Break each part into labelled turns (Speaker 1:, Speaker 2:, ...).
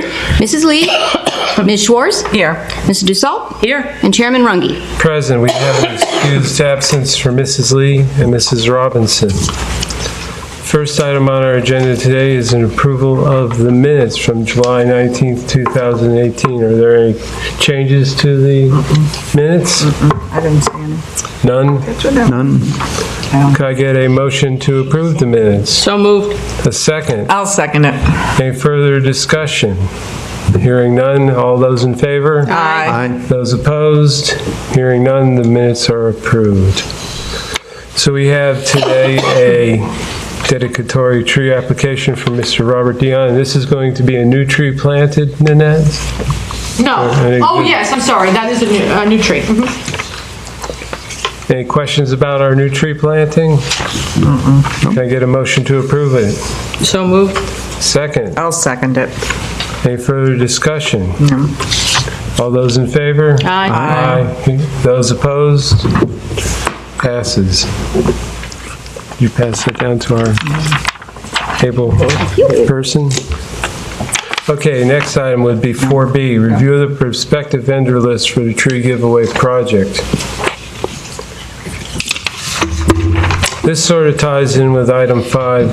Speaker 1: Here.
Speaker 2: Mrs. Lee, Ms. Schwartz,
Speaker 1: Here.
Speaker 2: Mr. Dussault,
Speaker 1: Here.
Speaker 2: and Chairman Runge.
Speaker 3: Present, we have an excused absence for Mrs. Lee and Mrs. Robinson. First item on our agenda today is an approval of the minutes from July 19th, 2018. Are there any changes to the minutes?
Speaker 1: I didn't see any.
Speaker 3: None?
Speaker 4: None.
Speaker 3: Could I get a motion to approve the minutes?
Speaker 1: So moved.
Speaker 3: A second.
Speaker 1: I'll second it.
Speaker 3: Any further discussion? Hearing none, all those in favor?
Speaker 1: Aye.
Speaker 3: Those opposed? Hearing none, the minutes are approved. So we have today a dedicatory tree application from Mr. Robert Dion. This is going to be a new tree planted, Nanette?
Speaker 5: No. Oh, yes, I'm sorry. That is a new tree.
Speaker 3: Any questions about our new tree planting? Can I get a motion to approve it?
Speaker 1: So moved.
Speaker 3: Second.
Speaker 1: I'll second it.
Speaker 3: Any further discussion? All those in favor?
Speaker 5: Aye.
Speaker 3: Aye. Those opposed? Passes. You pass it down to our able person. Okay, next item would be 4B, review the prospective vendor list for the tree giveaway project. This sort of ties in with item 5B.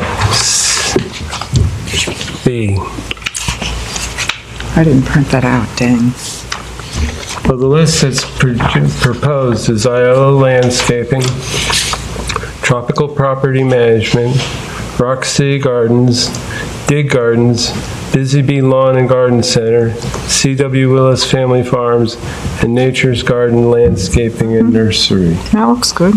Speaker 1: I didn't print that out, dang.
Speaker 3: Well, the list that's proposed is Iola Landscaping, Tropical Property Management, Rock City Gardens, Dig Gardens, Busy Bee Lawn and Garden Center, C.W. Willis Family Farms, and Nature's Garden Landscaping and Nursery.
Speaker 1: That looks good.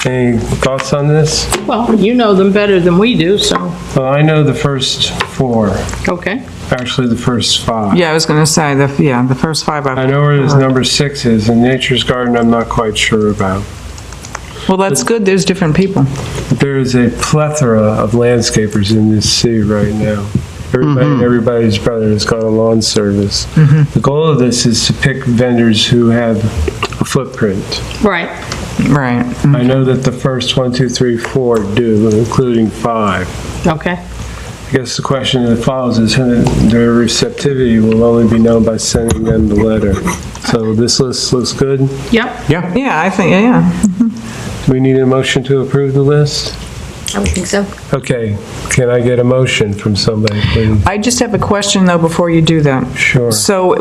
Speaker 3: Any thoughts on this?
Speaker 5: Well, you know them better than we do, so,
Speaker 3: Well, I know the first 4,
Speaker 5: okay.
Speaker 3: actually the first 5.
Speaker 1: Yeah, I was going to say, the first 5 I've
Speaker 3: I know where this number 6 is, and Nature's Garden I'm not quite sure about.
Speaker 1: Well, that's good. There's different people.
Speaker 3: There is a plethora of landscapers in this city right now. Everybody and everybody's brother has got a lawn service. The goal of this is to pick vendors who have a footprint.
Speaker 5: Right.
Speaker 1: Right.
Speaker 3: I know that the first 1, 2, 3, 4 do, including 5.
Speaker 5: Okay.
Speaker 3: I guess the question that follows is their receptivity will only be known by sending them the letter. So this list looks good.
Speaker 5: Yep.
Speaker 1: Yeah, I think, yeah.
Speaker 3: Do we need a motion to approve the list?
Speaker 2: I would think so.
Speaker 3: Okay, can I get a motion from somebody, please?
Speaker 1: I just have a question, though, before you do that.
Speaker 3: Sure.
Speaker 1: So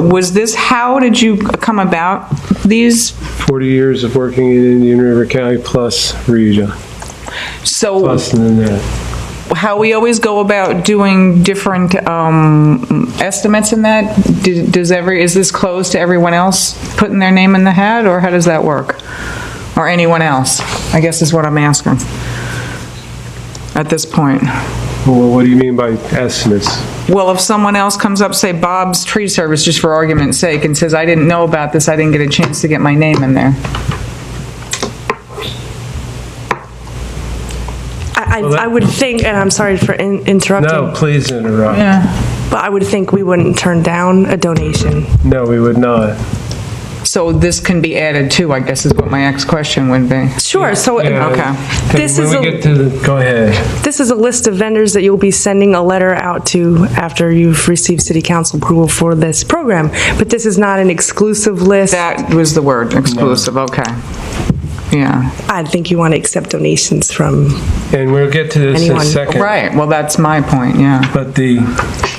Speaker 1: how did you come about these?
Speaker 3: 40 years of working in Indian River County plus Rita,
Speaker 1: So
Speaker 3: plus Nanette.
Speaker 1: how we always go about doing different estimates in that? Is this closed to everyone else putting their name in the hat, or how does that work? Or anyone else, I guess is what I'm asking at this point.
Speaker 3: Well, what do you mean by estimates?
Speaker 1: Well, if someone else comes up, say Bob's Tree Service, just for argument's sake, and says, I didn't know about this, I didn't get a chance to get my name in there.
Speaker 6: I would think, and I'm sorry for interrupting.
Speaker 3: No, please interrupt.
Speaker 6: But I would think we wouldn't turn down a donation.
Speaker 3: No, we would not.
Speaker 1: So this can be added too, I guess is what my next question would be.
Speaker 6: Sure, so
Speaker 3: Yeah.
Speaker 1: Okay.
Speaker 6: This
Speaker 3: When
Speaker 6: is
Speaker 3: we
Speaker 6: a-
Speaker 3: get to the, go ahead.
Speaker 6: this is a list of vendors that you'll be sending a letter out to after you've received city council approval for this program. But this is not an exclusive list.
Speaker 1: That was the word, exclusive, okay. Yeah,
Speaker 6: I think you want to accept donations from,
Speaker 3: And we'll get to this in a
Speaker 6: Anyone.
Speaker 3: second.
Speaker 1: right, well, that's my point, yeah.
Speaker 3: But the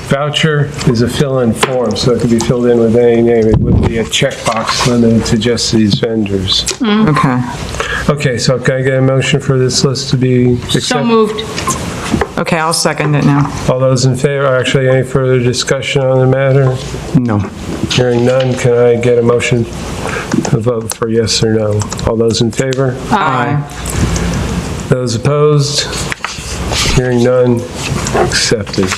Speaker 3: voucher is a fill-in form, so it can be filled in with any name. It wouldn't be a checkbox limited to just these vendors.
Speaker 1: Okay.
Speaker 3: Okay, so can I get a motion for this list to be accepted?
Speaker 5: So moved.
Speaker 1: Okay, I'll second it now.
Speaker 3: All those in favor, actually, any further discussion on the matter?
Speaker 4: No.
Speaker 3: Hearing none, can I get a motion to vote for yes or no? All those in favor?
Speaker 1: Aye.
Speaker 3: Those opposed? Hearing none, accepted.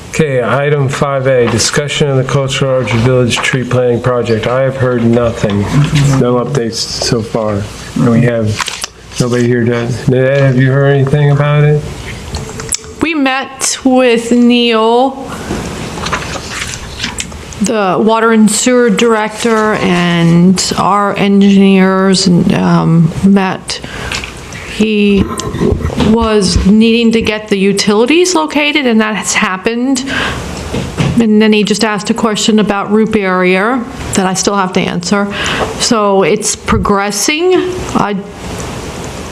Speaker 3: Okay, item 5A, discussion of the Cultural Arts Village tree planting project. I have heard nothing, no updates so far. And we have nobody here to, Nanette, have you heard anything about it?
Speaker 5: We met with Neil the water and sewer director and our engineers met. He was needing to get the utilities located, and that has happened. And then he just asked a question about root barrier that I still have to answer. So it's progressing. I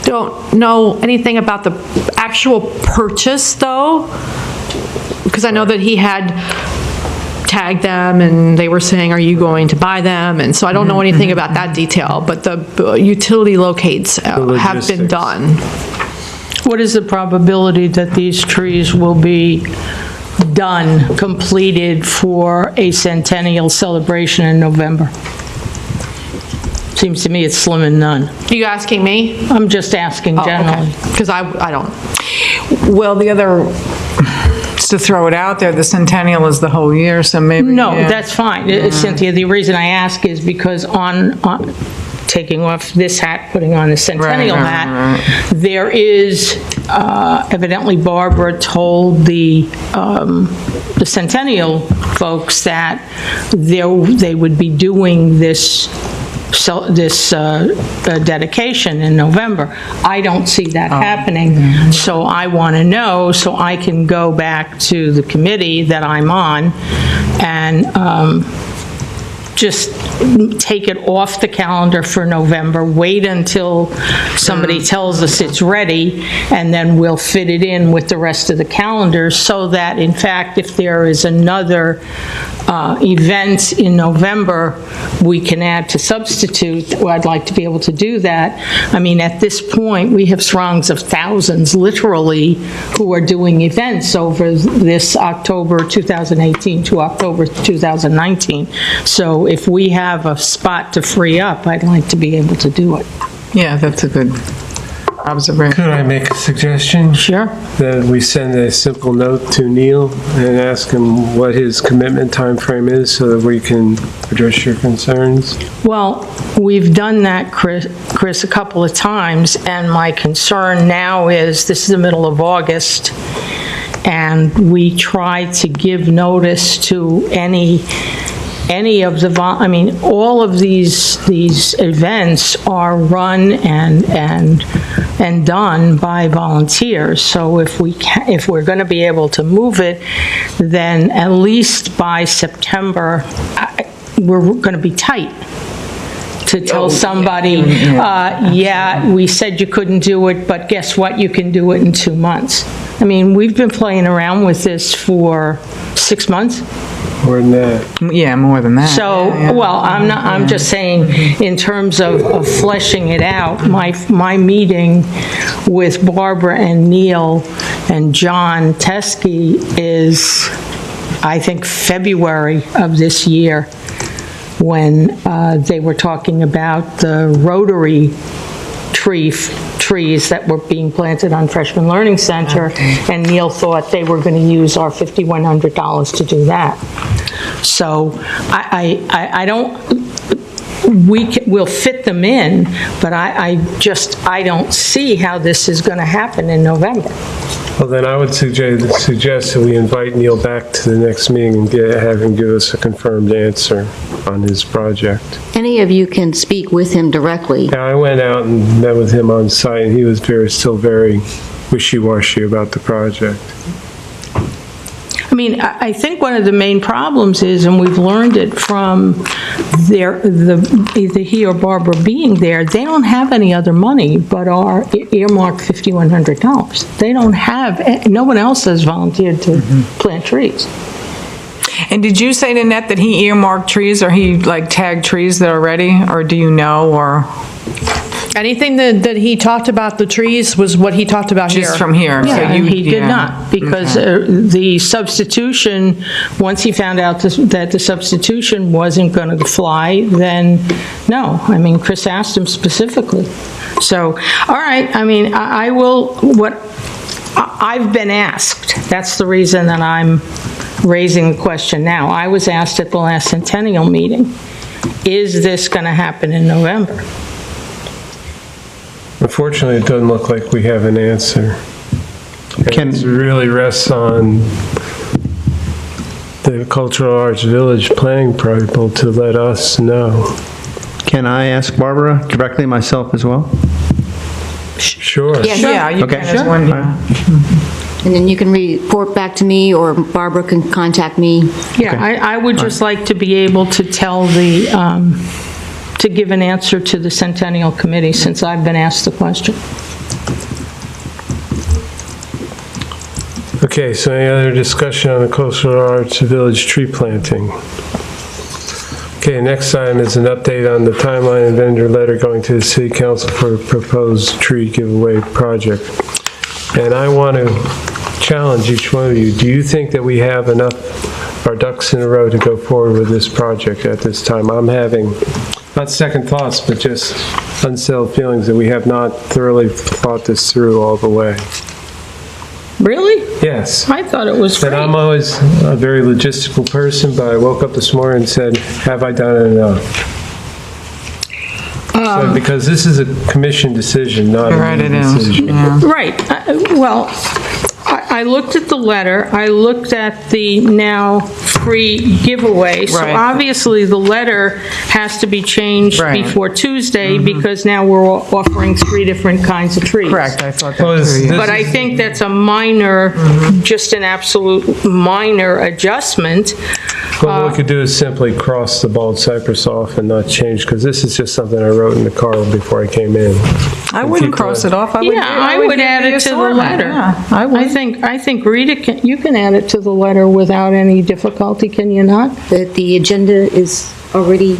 Speaker 5: don't know anything about the actual purchase, though, because I know that he had tagged them and they were saying, are you going to buy them? And so I don't know anything about that detail, but the utility locates have been done.
Speaker 4: What is the probability that these trees will be done, completed for a centennial celebration in November? Seems to me it's slim and none.
Speaker 5: Are you asking me?
Speaker 4: I'm just asking generally.
Speaker 5: Because I don't.
Speaker 1: Well, the other, just to throw it out there, the centennial is the whole year, so maybe.
Speaker 4: No,
Speaker 1: yeah.
Speaker 4: that's fine. Cynthia, the reason I ask is because on taking off this hat, putting on the centennial hat, there is, evidently Barbara told the centennial folks that they would be doing this dedication in November. I don't see that happening, so I want to know so I can go back to the committee that I'm on and just take it off the calendar for November, wait until somebody tells us it's ready, and then we'll fit it in with the rest of the calendar so that, in fact, if there is another event in November, we can add to substitute. Well, I'd like to be able to do that. I mean, at this point, we have throngs of thousands, literally, who are doing events over this October 2018 to October 2019. So if we have a spot to free up, I'd like to be able to do it.
Speaker 1: Yeah, that's a good observation.
Speaker 3: Could I make a suggestion?
Speaker 4: Sure.
Speaker 3: That we send a simple note to Neil and ask him what his commitment time frame is so that we can address your concerns?
Speaker 4: Well, we've done that, Chris, a couple of times, and my concern now is this is the middle of August, and we try to give notice to any of the, I mean, all of these events are run and done by volunteers. So if we're going to be able to move it, then at least by September, we're going to be tight to tell somebody, yeah, we said you couldn't do it, but guess what? You can do it in 2 months. I mean, we've been playing around with this for 6 months.
Speaker 3: More than that.
Speaker 1: Yeah, more than that.
Speaker 4: So, well, I'm just saying, in terms of fleshing it out, my meeting with Barbara and Neil and John Teskey is, I think, February of this year, when they were talking about the rotary trees that were being planted on Freshman Learning Center, and Neil thought they were going to use our $5,100 to do that. So I don't, we'll fit them in, but I don't see how this is going to happen in November.
Speaker 3: Well, then I would suggest that we invite Neil back to the next meeting and have him give us a confirmed answer on his project.
Speaker 2: Any of you can speak with him directly.
Speaker 3: Yeah, I went out and met with him on site, and he was still very wishy-washy about the project.
Speaker 4: I mean, I think one of the main problems is, and we've learned it from either he or Barbara being there, they don't have any other money but our earmarked $5,100. They don't have, no one else has volunteered to plant trees.
Speaker 1: And did you say to Annette that he earmarked trees, or he like tagged trees that are ready, or do you know, or?
Speaker 5: Anything that he talked about the trees was what he talked about here.
Speaker 1: Just from here?
Speaker 4: Yeah,
Speaker 1: So
Speaker 4: and he did not, because the substitution, once he found out that the substitution wasn't going to fly, then no. I mean, Chris asked him specifically. So, all right, I mean, I will, I've been asked. That's the reason that I'm raising the question now. I was asked at the last centennial meeting, is this going to happen in November?
Speaker 3: Unfortunately, it doesn't look like we have an answer. It really rests on the Cultural Arts Village planning people to let us know.
Speaker 7: Can I ask Barbara directly myself as well?
Speaker 3: Sure.
Speaker 1: Yeah, you
Speaker 7: Okay.
Speaker 1: can as one, yeah.
Speaker 2: And then you can report back to me, or Barbara can contact me.
Speaker 4: Yeah, I would just like to be able to tell the, to give an answer to the Centennial Committee, since I've been asked the question.
Speaker 3: Okay, so any other discussion on the Cultural Arts Village tree planting? Okay, next item is an update on the timeline and vendor letter going to the City Council for a proposed tree giveaway project. And I want to challenge each one of you. Do you think that we have enough of our ducks in a row to go forward with this project at this time? I'm having, not second thoughts, but just unsettled feelings that we have not thoroughly thought this through all the way.
Speaker 4: Really?
Speaker 3: Yes.
Speaker 4: I thought it was free.
Speaker 3: And I'm always a very logistical person, but I woke up this morning and said, have I done enough? So, because this is a commission decision, not
Speaker 1: Right,
Speaker 3: a
Speaker 1: it
Speaker 3: me
Speaker 1: is.
Speaker 3: decision.
Speaker 1: Yeah.
Speaker 4: Right. Well, I looked at the letter, I looked at the now free giveaway. So
Speaker 1: Right.
Speaker 4: obviously, the letter has to be changed
Speaker 1: Right.
Speaker 4: before Tuesday, because now we're offering 3 different kinds of trees.
Speaker 1: Correct, I thought
Speaker 3: Well,
Speaker 1: that
Speaker 3: is
Speaker 1: too, yeah.
Speaker 3: this-
Speaker 4: But I think that's a minor, just an absolute minor adjustment.
Speaker 3: Well, what we could do is simply cross the bald cypress off and not change, because this is just something I wrote in the car before I came in.
Speaker 1: I wouldn't
Speaker 3: keep
Speaker 1: cross
Speaker 3: going.
Speaker 1: it off.
Speaker 4: Yeah, I would add it to the letter.
Speaker 1: Yeah, I would.
Speaker 4: I think Rita, you can add it to the letter without any difficulty, can you not?
Speaker 2: That the agenda is already,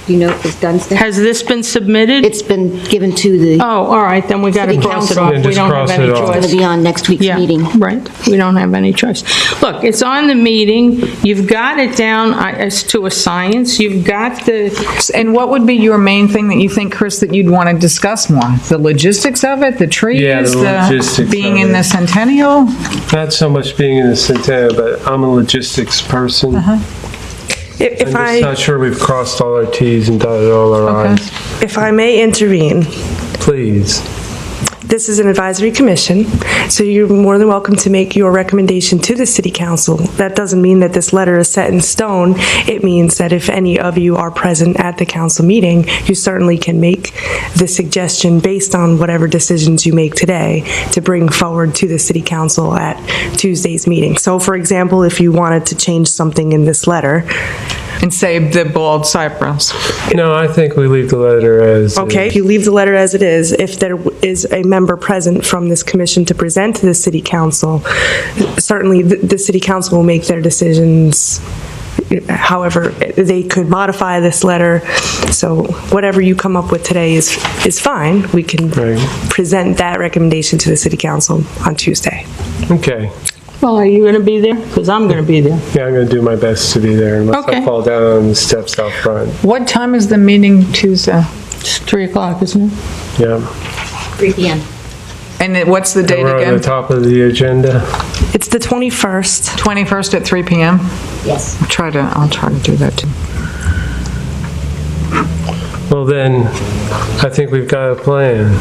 Speaker 2: is done.
Speaker 4: Has this been submitted?
Speaker 2: It's been given to the,
Speaker 4: Oh, all right, then we got to
Speaker 2: City
Speaker 4: cross it
Speaker 2: Council.
Speaker 4: off.
Speaker 3: Yeah,
Speaker 4: We
Speaker 3: just
Speaker 4: don't have
Speaker 3: cross
Speaker 4: any
Speaker 3: it off.
Speaker 2: it's going to
Speaker 4: choice.
Speaker 2: be on next week's
Speaker 4: Yeah,
Speaker 2: meeting.
Speaker 4: right. We don't have any choice. Look, it's on the meeting. You've got it down as to a science. You've got the,
Speaker 1: And what would be your main thing that you think, Chris, that you'd want to discuss more? The logistics of it, the trees?
Speaker 3: Yeah, the logistics
Speaker 1: being
Speaker 3: of
Speaker 1: in
Speaker 3: it.
Speaker 1: the Centennial?
Speaker 3: Not so much being in the Centennial, but I'm a logistics person.
Speaker 6: If
Speaker 3: I'm just not sure we've crossed all our Ts and dotted all our Is.
Speaker 6: if I may intervene,
Speaker 3: Please.
Speaker 6: this is an advisory commission, so you're more than welcome to make your recommendation to the city council. That doesn't mean that this letter is set in stone. It means that if any of you are present at the council meeting, you certainly can make the suggestion based on whatever decisions you make today to bring forward to the city council at Tuesday's meeting. So for example, if you wanted to change something in this letter,
Speaker 1: And say the bald cypress?
Speaker 3: No, I think we leave the letter as
Speaker 6: okay,
Speaker 3: is.
Speaker 6: if you leave the letter as it is, if there is a member present from this commission to present to the city council, certainly the city council will make their decisions. However, they could modify this letter, so whatever you come up with today is fine. We can
Speaker 3: Right.
Speaker 6: present that recommendation to the city council on Tuesday.
Speaker 3: Okay.
Speaker 4: well, are you going to be there? Because I'm going to be there.
Speaker 3: Yeah, I'm going to do my best to be there unless
Speaker 4: Okay.
Speaker 3: I fall down on the steps out front.
Speaker 1: What time is the meeting Tuesday?
Speaker 4: It's 3 o'clock, isn't it?
Speaker 3: Yeah.
Speaker 2: 3 p.m.
Speaker 1: And what's the date
Speaker 3: We're on the
Speaker 1: again?
Speaker 3: top of the agenda.
Speaker 6: It's the 21st.
Speaker 1: 21st at 3 PM?
Speaker 2: Yes.
Speaker 1: I'll try to do that too.
Speaker 3: Well, then, I think we've got a plan.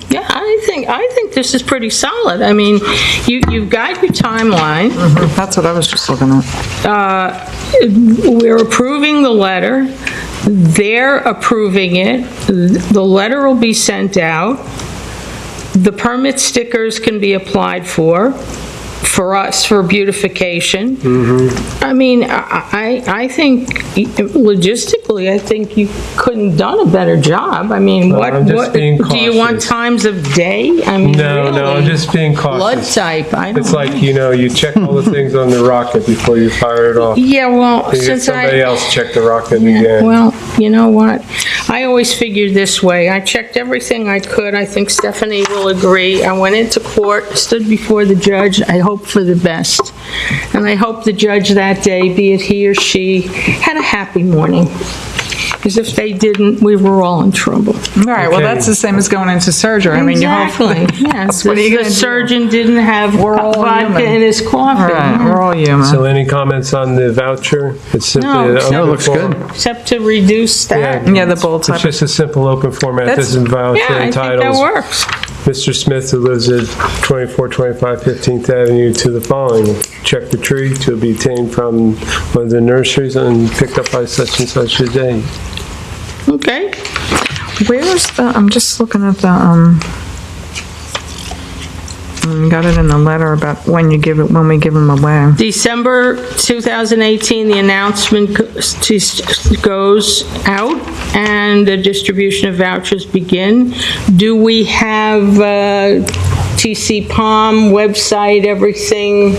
Speaker 4: Yeah, I think this is pretty solid. I mean, you've got your timeline.
Speaker 1: That's what I was just looking at.
Speaker 4: We're approving the letter. They're approving it. The letter will be sent out. The permit stickers can be applied for us, for beautification. I mean, I think logistically, I think you couldn't have done a better job. I mean,
Speaker 3: Well,
Speaker 4: what,
Speaker 3: I'm just being
Speaker 4: do you want
Speaker 3: cautious.
Speaker 4: times of day? I mean,
Speaker 3: No, I'm
Speaker 4: really?
Speaker 3: just being cautious.
Speaker 4: Blood type, I don't
Speaker 3: It's
Speaker 4: know.
Speaker 3: like, you check all the things on the rocket before you fire it off.
Speaker 4: Yeah, well,
Speaker 3: You get
Speaker 4: since
Speaker 3: somebody
Speaker 4: I...
Speaker 3: else check the rocket
Speaker 4: Yeah,
Speaker 3: again.
Speaker 4: well, you know what? I always figured this way. I checked everything I could. I think Stephanie will agree. I went into court, stood before the judge. I hoped for the best. And I hope the judge that day, be it he or she, had a happy morning. Because if they didn't, we were all in trouble.
Speaker 1: All right, well, that's the same as going into surgery. I mean, you
Speaker 4: Exactly,
Speaker 1: hopefully.
Speaker 4: yes.
Speaker 1: What are you
Speaker 4: The
Speaker 1: gonna do?
Speaker 4: surgeon didn't have
Speaker 1: We're all
Speaker 4: vodka
Speaker 1: human.
Speaker 4: in his coffee.
Speaker 1: All right, we're all human.
Speaker 3: So any comments on the voucher? It's simply
Speaker 4: No,
Speaker 3: an
Speaker 4: except-
Speaker 3: open
Speaker 7: No, it looks
Speaker 3: form.
Speaker 7: good.
Speaker 4: Except to reduce that.
Speaker 1: Yeah, the bold
Speaker 3: It's
Speaker 1: type.
Speaker 3: just a simple open format.
Speaker 1: That's-
Speaker 3: Doesn't voucher
Speaker 4: Yeah, I think that
Speaker 3: entitles
Speaker 4: works.
Speaker 3: Mr. Smith, who lives at 2425 15th Avenue, to the following: check the tree to be obtained from one of the nurseries and picked up by such and such a day.
Speaker 4: Okay.
Speaker 1: Where's the, I'm just looking at the, got it in the letter about when you give it, when we give them away.
Speaker 4: December 2018, the announcement goes out and the distribution of vouchers begin. Do we have TC Palm website, everything?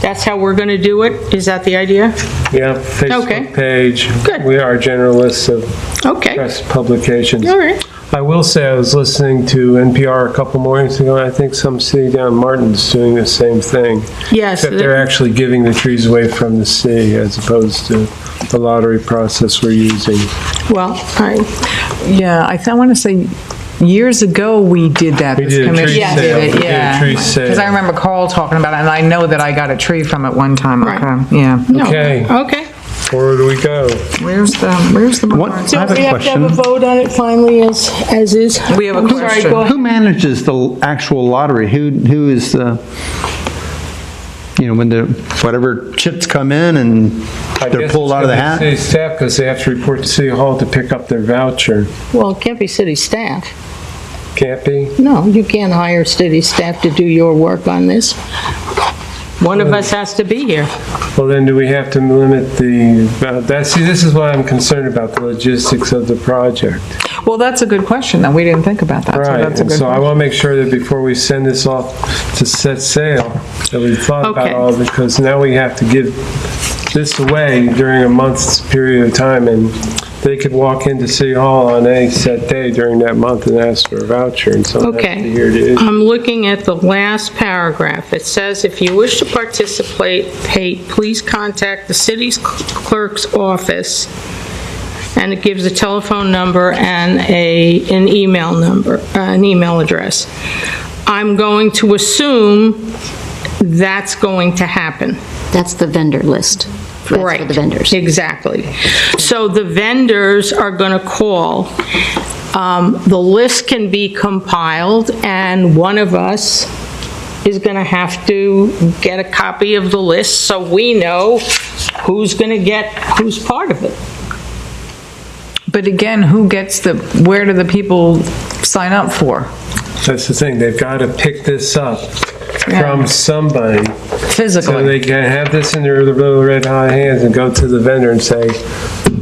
Speaker 4: That's how we're going to do it? Is that the idea?
Speaker 3: Yeah,
Speaker 4: Okay.
Speaker 3: Facebook page.
Speaker 4: Good.
Speaker 3: We are general list of
Speaker 4: Okay.
Speaker 3: press publications.
Speaker 4: All right.
Speaker 3: I will say I was listening to NPR a couple mornings ago, and I think some city down Martin's doing the same thing.
Speaker 4: Yes.
Speaker 3: Except they're actually giving the trees away from the city as opposed to the lottery process we're using.
Speaker 4: Well,
Speaker 1: Yeah, I want to say, years ago, we did that.
Speaker 3: We
Speaker 1: This
Speaker 3: did a tree
Speaker 1: commission
Speaker 3: sale.
Speaker 1: did it,
Speaker 3: We did a
Speaker 1: yeah.
Speaker 3: tree sale.
Speaker 1: Because I remember Carl talking about it, and I know that I got a tree from it one time.
Speaker 4: Right.
Speaker 1: Okay, yeah.
Speaker 4: no.
Speaker 3: Okay.
Speaker 4: Okay.
Speaker 3: Where do we go?
Speaker 1: Where's the
Speaker 7: What-
Speaker 1: memorial?
Speaker 7: I have a
Speaker 4: We have to have a
Speaker 7: question.
Speaker 4: vote on it finally as is.
Speaker 1: We have a
Speaker 4: I'm sorry,
Speaker 1: question.
Speaker 4: go ahead.
Speaker 7: Who manages the actual lottery? Who is the, when the, whatever chips come in and
Speaker 3: I
Speaker 7: they're
Speaker 3: guess
Speaker 7: pulled
Speaker 3: it's
Speaker 7: out of the
Speaker 3: gonna be
Speaker 7: hat?
Speaker 3: City staff, because they have to report to City Hall to pick up their voucher.
Speaker 4: Well, it can't be city staff.
Speaker 3: Can't be?
Speaker 4: No, you can't hire city staff to do your work on this. One of us has to be here.
Speaker 3: Well, then do we have to limit see, this is what I'm concerned about, the logistics of the project.
Speaker 1: Well, that's a good question, though. We didn't think about that, so
Speaker 3: Right,
Speaker 1: that's a
Speaker 3: and
Speaker 1: good
Speaker 3: so I
Speaker 1: question.
Speaker 3: want to make sure that before we send this off to set sail, that we've thought about
Speaker 4: Okay.
Speaker 3: all of it, because now we have to give this away during a month's period of time, and they could walk into City Hall on any set day during that month and ask for a voucher, and someone has to
Speaker 4: Okay.
Speaker 3: hear the issue.
Speaker 4: I'm looking at the last paragraph. It says, if you wish to participate, please contact the city's clerk's office. And it gives a telephone number and an email number, an email address. I'm going to assume that's going to happen.
Speaker 2: That's the vendor list. That's
Speaker 4: Right.
Speaker 2: for the vendors.
Speaker 4: Exactly. So the vendors are going to call. The list can be compiled, and one of us is going to have to get a copy of the list so we know who's going to get who's part of it.
Speaker 1: But again, where do the people sign up for?
Speaker 3: That's the thing, they've got to pick this up
Speaker 1: Yeah.
Speaker 3: from somebody. So
Speaker 1: Physically?
Speaker 3: they can have this in their little red hot hands and go to the vendor and say,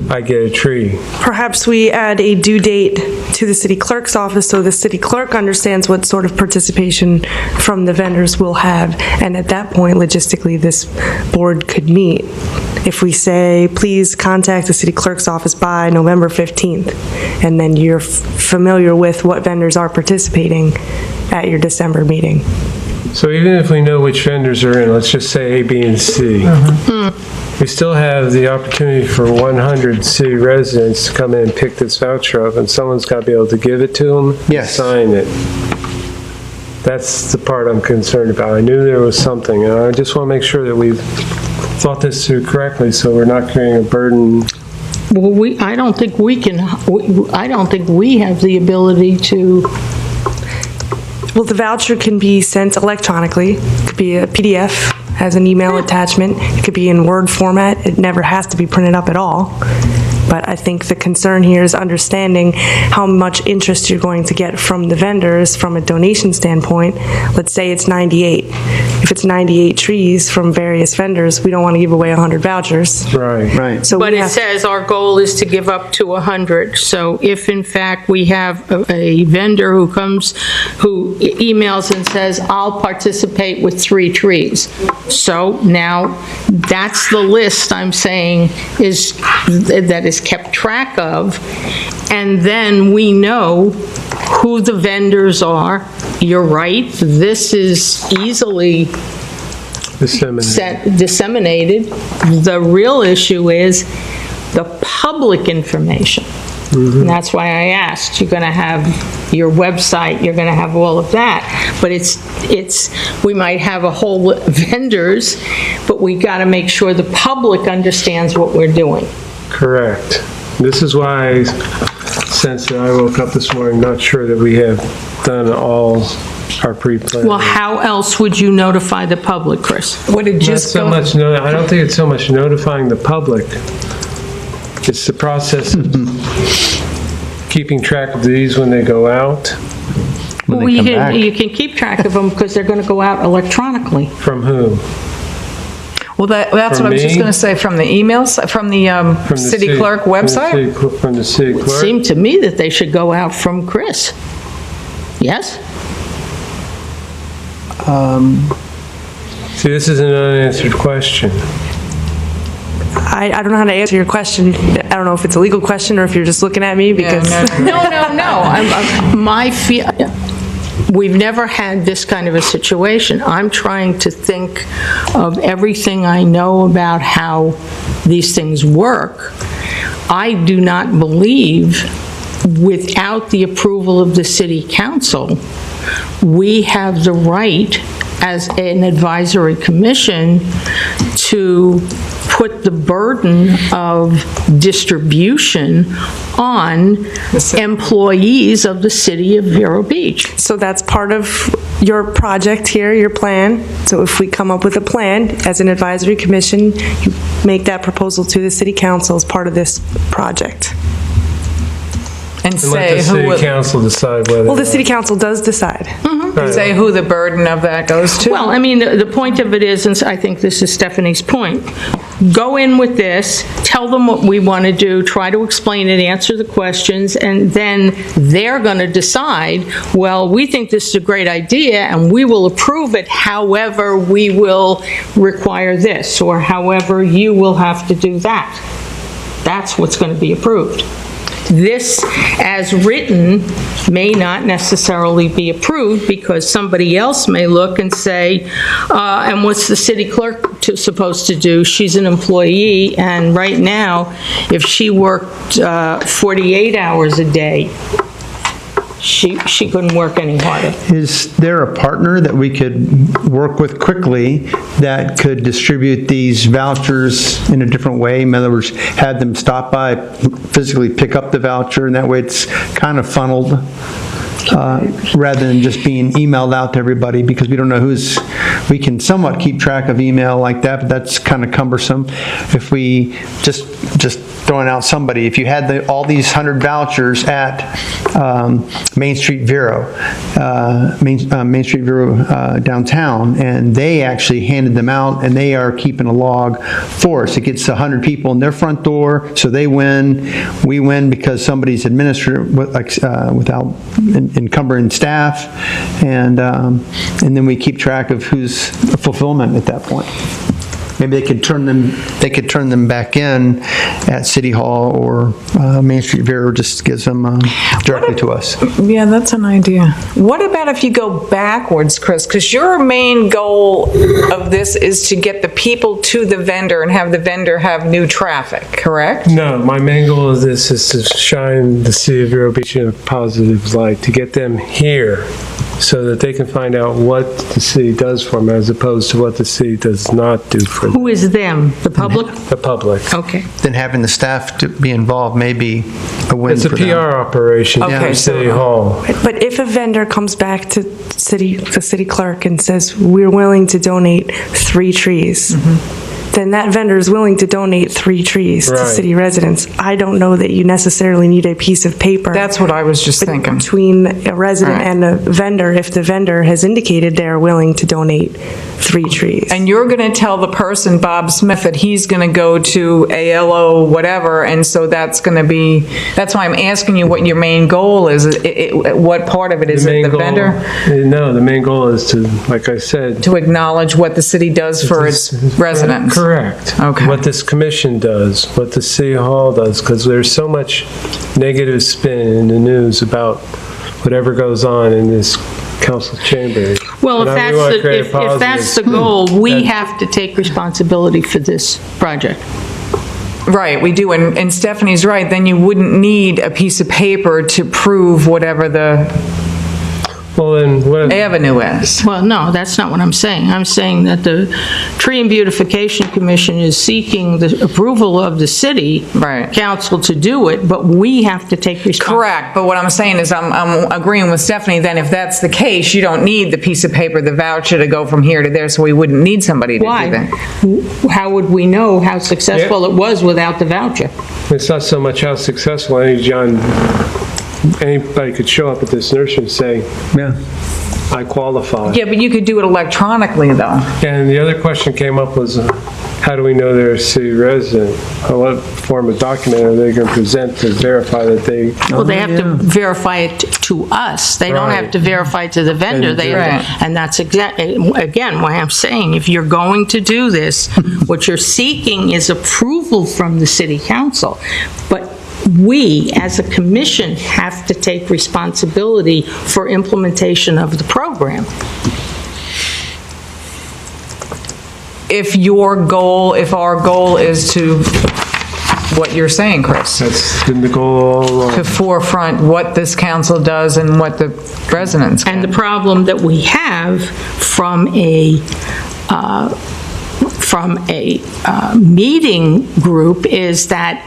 Speaker 3: I get a tree.
Speaker 6: Perhaps we add a due date to the city clerk's office so the city clerk understands what sort of participation from the vendors we'll have. And at that point, logistically, this board could meet. If we say, please contact the city clerk's office by November 15th, and then you're familiar with what vendors are participating at your December meeting.
Speaker 3: So even if we know which vendors are in, let's just say A, B, and C, we still have the opportunity for 100 city residents to come in and pick this voucher up, and someone's got to be able to give it to them,
Speaker 7: Yes.
Speaker 3: sign it. That's the part I'm concerned about. I knew there was something, and I just want to make sure that we've thought this through correctly, so we're not creating a burden.
Speaker 4: Well, I don't think we have the ability to.
Speaker 6: Well, the voucher can be sent electronically. It could be a PDF, has an email attachment. It could be in Word format. It never has to be printed up at all. But I think the concern here is understanding how much interest you're going to get from the vendors from a donation standpoint. Let's say it's 98. If it's 98 trees from various vendors, we don't want to give away 100 vouchers.
Speaker 3: Right.
Speaker 7: Right.
Speaker 6: So
Speaker 4: But
Speaker 6: we
Speaker 4: it
Speaker 6: have-
Speaker 4: says our goal is to give up to 100. So if in fact we have a vendor who emails and says, I'll participate with 3 trees. So now that's the list I'm saying that is kept track of. And then we know who the vendors are. You're right, this is easily
Speaker 3: Disseminated.
Speaker 4: disseminated. The real issue is the public information. And that's why I asked, you're going to have your website, you're going to have all of that, but we might have a whole vendors, but we got to make sure the public understands what we're doing.
Speaker 3: Correct. This is why, since I woke up this morning, not sure that we have done all our pre-planning.
Speaker 4: Well, how else would you notify the public, Chris?
Speaker 1: Would it just go?
Speaker 3: I don't think it's so much notifying the public. It's the process of keeping track of these when they go out.
Speaker 7: When they
Speaker 4: Well,
Speaker 7: come back.
Speaker 4: you can keep track of them because they're going to go out electronically.
Speaker 3: From whom?
Speaker 1: Well, that's
Speaker 3: From
Speaker 1: what I was just
Speaker 3: me?
Speaker 1: going to say, from the emails, from the
Speaker 3: From the
Speaker 1: city clerk website?
Speaker 3: From the city
Speaker 4: It
Speaker 3: clerk?
Speaker 4: seemed to me that they should go out from Chris. Yes?
Speaker 3: See, this is an unanswered question.
Speaker 6: I don't know how to answer your question. I don't know if it's a legal question or if you're just looking at me because.
Speaker 4: No. We've never had this kind of a situation. I'm trying to think of everything I know about how these things work. I do not believe, without the approval of the city council, we have the right as an advisory commission to put the burden of distribution on employees of the city of Vero Beach.
Speaker 6: So that's part of your project here, your plan. So if we come up with a plan as an advisory commission, you make that proposal to the city council as part of this project.
Speaker 1: And
Speaker 3: And let
Speaker 1: say
Speaker 3: the
Speaker 1: who,
Speaker 3: city
Speaker 1: would-
Speaker 3: council decide whether.
Speaker 6: Well, the city council does decide.
Speaker 1: say who the burden of that goes to?
Speaker 4: Well, I mean, the point of it is, and I think this is Stephanie's point, go in with this, tell them what we want to do, try to explain it, answer the questions, and then they're going to decide, well, we think this is a great idea, and we will approve it, however, we will require this, or however, you will have to do that. That's what's going to be approved. This, as written, may not necessarily be approved because somebody else may look and say, and what's the city clerk supposed to do? She's an employee, and right now, if she worked 48 hours a day, she couldn't work any harder.
Speaker 7: Is there a partner that we could work with quickly that could distribute these vouchers in a different way? In other words, have them stop by, physically pick up the voucher, and that way it's kind of funneled rather than just being emailed out to everybody, because we don't know we can somewhat keep track of email like that, but that's kind of cumbersome. If we just throwing out somebody, if you had all these 100 vouchers at Main Street Vero, Main Street Vero downtown, and they actually handed them out, and they are keeping a log for us. It gets 100 people in their front door, so they win. We win because somebody's administered without encumbering staff, and then we keep track of who's fulfillment at that point. Maybe they could turn them back in at City Hall, or Main Street Vero just gives them directly to us.
Speaker 1: Yeah, that's an idea. What about if you go backwards, Chris? Because your main goal of this is to get the people to the vendor and have the vendor have new traffic, correct?
Speaker 3: No, my main goal of this is to shine the City of Vero Beach in a positive light, to get them here so that they can find out what the city does for them as opposed to what the city does not do for them.
Speaker 4: Who is them? The public?
Speaker 3: The public.
Speaker 4: Okay.
Speaker 7: Then having the staff to be involved may be a win
Speaker 3: It's a
Speaker 7: for them.
Speaker 3: PR operation
Speaker 1: Okay,
Speaker 3: for
Speaker 1: so-
Speaker 3: City Hall.
Speaker 6: But if a vendor comes back to the city clerk and says, we're willing to donate 3 trees, then that vendor is willing to donate 3 trees to
Speaker 3: Right.
Speaker 6: city residents. I don't know that you necessarily need a piece of paper.
Speaker 1: That's what I was just thinking.
Speaker 6: Between a resident
Speaker 1: Right.
Speaker 6: and a vendor, if the vendor has indicated they're willing to donate 3 trees.
Speaker 1: And you're going to tell the person, Bob Smith, that he's going to go to ALO whatever, and so that's going to be, that's why I'm asking you what your main goal is. What part of it is it, the vendor?
Speaker 3: No, the main goal is to, like I said,
Speaker 1: To acknowledge what the city does for its residents.
Speaker 3: Correct.
Speaker 1: Okay.
Speaker 3: What this commission does, what the City Hall does, because there's so much negative spin in the news about whatever goes on in this council chamber.
Speaker 4: Well,
Speaker 3: And we wanna create a
Speaker 4: if that's the
Speaker 3: positive-
Speaker 4: goal, we
Speaker 3: That-
Speaker 4: have to take responsibility for this project.
Speaker 1: Right, we do, and Stephanie's right, then you wouldn't need a piece of paper to prove whatever the
Speaker 3: Well, then, what,
Speaker 1: avenue is.
Speaker 4: Well, no, that's not what I'm saying. I'm saying that the Tree and Beautification Commission is seeking the approval of the city
Speaker 1: Right.
Speaker 4: council to do it, but we have to take responsibility.
Speaker 1: Correct, but what I'm saying is I'm agreeing with Stephanie, then if that's the case, you don't need the piece of paper, the voucher to go from here to there, so we wouldn't need somebody to do
Speaker 4: Why?
Speaker 1: that.
Speaker 4: How would we know how successful it was without the voucher?
Speaker 3: it's not so much how successful anybody could show up at this nursery and say,
Speaker 7: Yeah.
Speaker 3: I qualify.
Speaker 1: Yeah, but you could do it electronically, though.
Speaker 3: And the other question came up was, how do we know they're a city resident? What form of document are they going to present to verify that they?
Speaker 4: Well, they have to verify it to us. They don't have to verify it to the vendor. They have to- And that's again, why I'm saying, if you're going to do this, what you're seeking is approval from the city council. But we, as a commission, have to take responsibility for implementation of the program.
Speaker 1: If our goal is to, what you're saying, Chris,
Speaker 3: That's been the goal all along.
Speaker 1: to forefront what this council does and what the residents
Speaker 4: And
Speaker 1: get.
Speaker 4: the problem that we have from a meeting group is that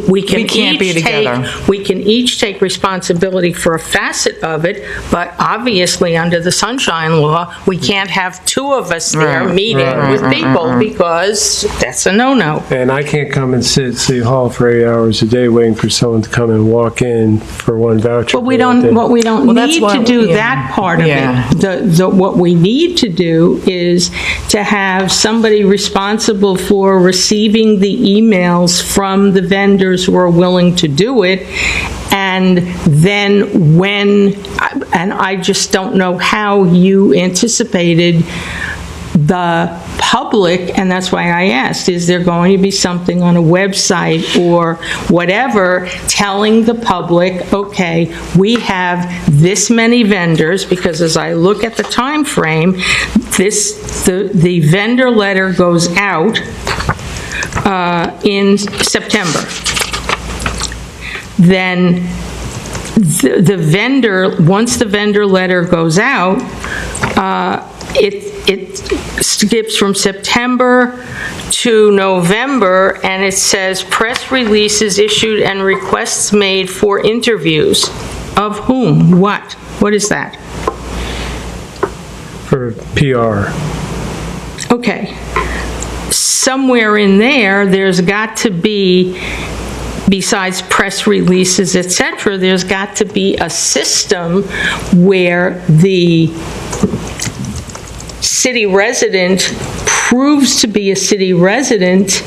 Speaker 4: we
Speaker 1: can't be together.
Speaker 4: we can each take responsibility for a facet of it, but obviously under the sunshine law, we can't have two of us there
Speaker 1: Right,
Speaker 4: meeting
Speaker 1: right,
Speaker 4: with
Speaker 1: right,
Speaker 4: people because that's a no-no.
Speaker 3: And I can't come and sit at City Hall for 8 hours a day waiting for someone to come and walk in for one voucher.
Speaker 4: But we don't
Speaker 1: that's
Speaker 4: need
Speaker 1: why-
Speaker 4: to do
Speaker 1: yeah.
Speaker 4: that part of
Speaker 1: Yeah.
Speaker 4: it. What we need to do is to have somebody responsible for receiving the emails from the vendors who are willing to do it. And then and I just don't know how you anticipated the public, and that's why I asked, is there going to be something on a website or whatever telling the public, okay, we have this many vendors, because as I look at the time frame, the vendor letter goes out in September. Then the vendor, once the vendor letter goes out, it skips from September to November, and it says press releases issued and requests made for interviews. Of whom? What? What is that?
Speaker 3: For PR.
Speaker 4: Okay. Somewhere in there's got to be, besides press releases, et cetera, there's got to be a system where the city resident proves to be a city resident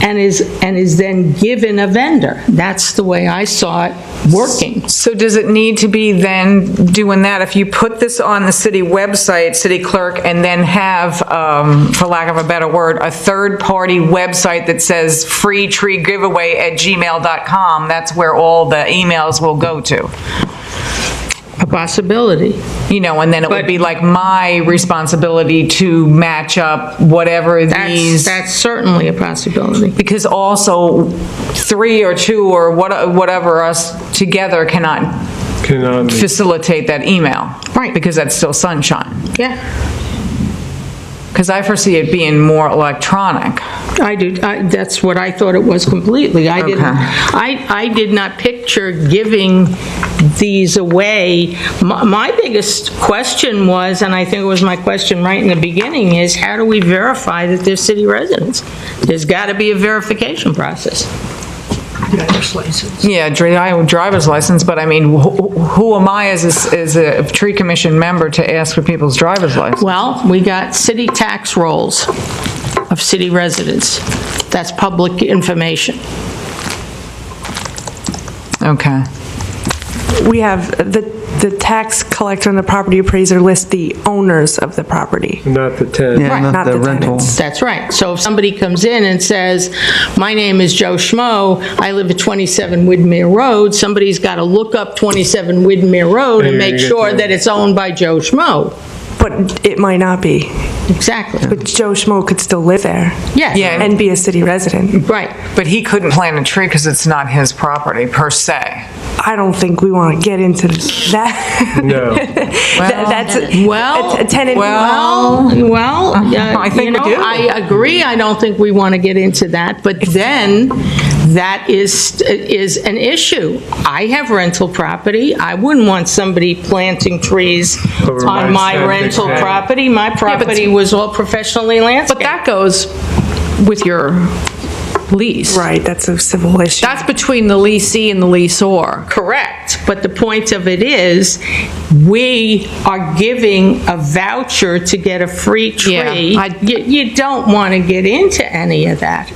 Speaker 4: and is then given a vendor. That's the way I saw it working.
Speaker 1: So does it need to be then doing that, if you put this on the city website, city clerk, and then have, for lack of a better word, a third-party website that says freetreegiveaway@gmail.com, that's where all the emails will go to?
Speaker 4: A possibility.
Speaker 1: And then it would be like my responsibility to match up whatever these.
Speaker 4: That's certainly a possibility.
Speaker 1: Because also, 3 or 2 or whatever us together cannot facilitate that email.
Speaker 4: Right.
Speaker 1: Because that's still sunshine.
Speaker 4: Yeah.
Speaker 1: Because I foresee it being more electronic.
Speaker 4: I do. That's what I thought it was completely. I did not picture giving these away. My biggest question was, and I think it was my question right in the beginning, is how do we verify that they're city residents? There's got to be a verification process.
Speaker 5: Driver's license.
Speaker 1: Yeah, driver's license, but I mean, who am I as a tree commission member to ask for people's driver's license?
Speaker 4: Well, we got city tax rolls of city residents. That's public information.
Speaker 1: Okay.
Speaker 6: We have the tax collector and the property appraiser list the owners of the property.
Speaker 3: Not the tenant.
Speaker 7: Yeah, not the rental.
Speaker 6: tenants.
Speaker 4: That's right. So if somebody comes in and says, my name is Joe Schmo, I live at 27 Widmere Road, somebody's got to look up 27 Widmere Road and
Speaker 3: And you're
Speaker 4: make
Speaker 3: gonna get
Speaker 4: sure
Speaker 3: the-
Speaker 4: that it's owned by Joe Schmo.
Speaker 6: But it might not be.
Speaker 4: Exactly.
Speaker 6: But Joe Schmo could still live there.
Speaker 4: Yes.
Speaker 1: Yeah.
Speaker 6: And be a city resident.
Speaker 4: Right.
Speaker 1: But he couldn't plant a tree because it's not his property per se.
Speaker 6: I don't think we want to get into that.
Speaker 3: No.
Speaker 6: That's
Speaker 4: Well,
Speaker 6: a tenant.
Speaker 1: I think we do.
Speaker 4: I agree. I don't think we want to get into that, but then that is an issue. I have rental property. I wouldn't want somebody planting trees
Speaker 3: Over
Speaker 4: on
Speaker 3: my
Speaker 4: my
Speaker 3: septic
Speaker 4: rental
Speaker 3: tank.
Speaker 4: property. My property was all professionally landscaped.
Speaker 5: But that goes with your lease.
Speaker 6: Right, that's a civil issue.
Speaker 5: That's between the leasee and the leaseor.
Speaker 4: Correct, but the point of it is, we are giving a voucher to get a free tree.
Speaker 5: Yeah,
Speaker 4: You don't want to get into any of that.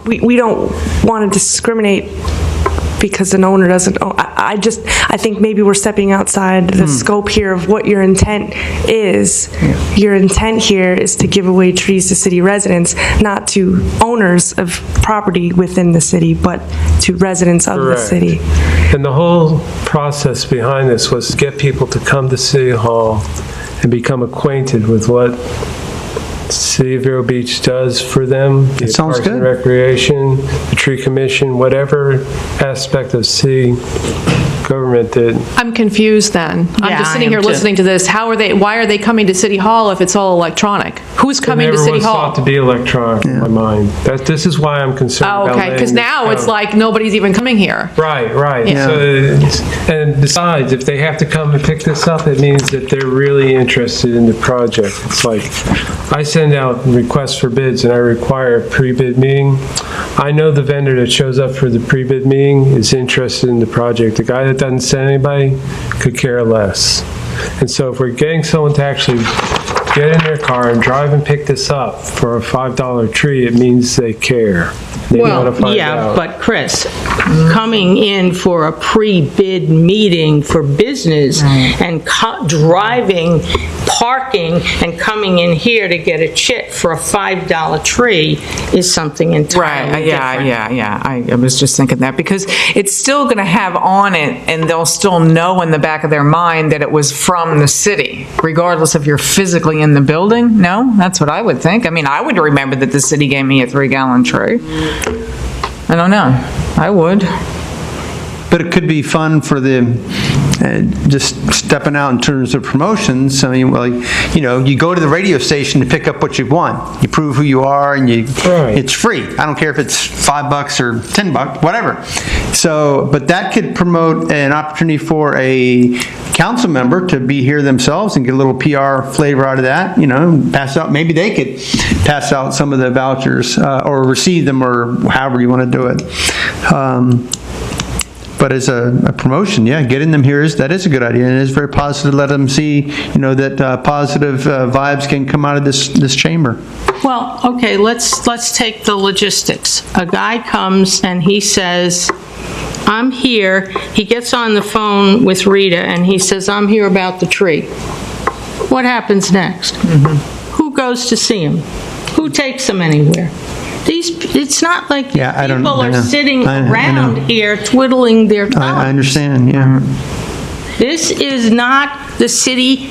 Speaker 6: We don't want to discriminate because an owner doesn't own. I think maybe we're stepping outside the scope here of what your intent is. Your intent here is to give away trees to city residents, not to owners of property within the city, but to residents of the
Speaker 3: Correct.
Speaker 6: city.
Speaker 3: And the whole process behind this was to get people to come to City Hall and become acquainted with what City of Vero Beach does for them. It
Speaker 7: sounds
Speaker 3: Parks and
Speaker 7: good.
Speaker 3: Recreation, the Tree Commission, whatever aspect of city government that,
Speaker 5: I'm confused then. I'm
Speaker 4: Yeah,
Speaker 5: just
Speaker 4: I
Speaker 5: sitting
Speaker 4: am
Speaker 5: here
Speaker 4: too.
Speaker 5: listening to this. Why are they coming to City Hall if it's all electronic? Who's
Speaker 3: it
Speaker 5: coming to
Speaker 3: never
Speaker 5: City
Speaker 3: was thought to
Speaker 5: Hall?
Speaker 3: be electronic in my mind. This is why I'm concerned
Speaker 5: Oh,
Speaker 3: about
Speaker 5: okay, because
Speaker 3: letting
Speaker 5: now
Speaker 3: this
Speaker 5: it's
Speaker 3: go.
Speaker 5: like nobody's even coming here.
Speaker 3: Right.
Speaker 5: Yeah.
Speaker 3: And besides, if they have to come and pick this up, it means that they're really interested in the project. It's like, I send out requests for bids and I require a pre-bid meeting. I know the vendor that shows up for the pre-bid meeting is interested in the project. The guy that doesn't send anybody could care less. And so if we're getting someone to actually get in their car and drive and pick this up for a $5 tree, it means they care. They want to
Speaker 4: Well,
Speaker 3: find
Speaker 4: yeah,
Speaker 3: out.
Speaker 4: but Chris, coming in for a pre-bid meeting for business and driving, parking, and coming in here to get a chit for a $5 tree is something entirely different.
Speaker 1: Yeah. I was just thinking that because it's still going to have on it, and they'll still know in the back of their mind that it was from the city, regardless if you're physically in the building. No, that's what I would think. I mean, I would remember that the city gave me a 3-gallon tree. I don't know. I would.
Speaker 7: But it could be fun for the, just stepping out in terms of promotions. I mean, well, you go to the radio station to pick up what you want. You prove who you are, and
Speaker 3: Right.
Speaker 7: it's free. I don't care if it's $5 or $10, whatever. So, but that could promote an opportunity for a council member to be here themselves and get a little PR flavor out of that, pass out, maybe they could pass out some of the vouchers, or receive them, or however you want to do it. But as a promotion, yeah, getting them here that is a good idea, and it is very positive to let them see, that positive vibes can come out of this chamber.
Speaker 4: Well, okay, let's take the logistics. A guy comes and he says, I'm here. He gets on the phone with Rita and he says, I'm here about the tree. What happens next? Who goes to see him? Who takes him anywhere? It's not like
Speaker 7: Yeah, I
Speaker 4: people
Speaker 7: know.
Speaker 4: are sitting
Speaker 7: I know.
Speaker 4: around here twiddling their thumbs.
Speaker 7: I understand, yeah.
Speaker 4: This is not the city's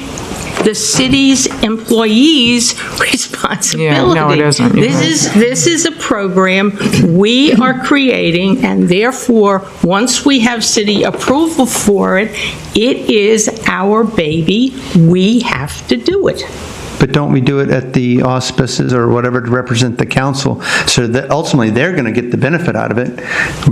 Speaker 4: employees' responsibility.
Speaker 1: Yeah, no, it isn't. You're
Speaker 4: This is a program we are creating, and therefore, once we have city approval for it, it is our baby. We have to do it.
Speaker 7: But don't we do it at the auspices or whatever to represent the council, so that ultimately they're going to get the benefit out of it?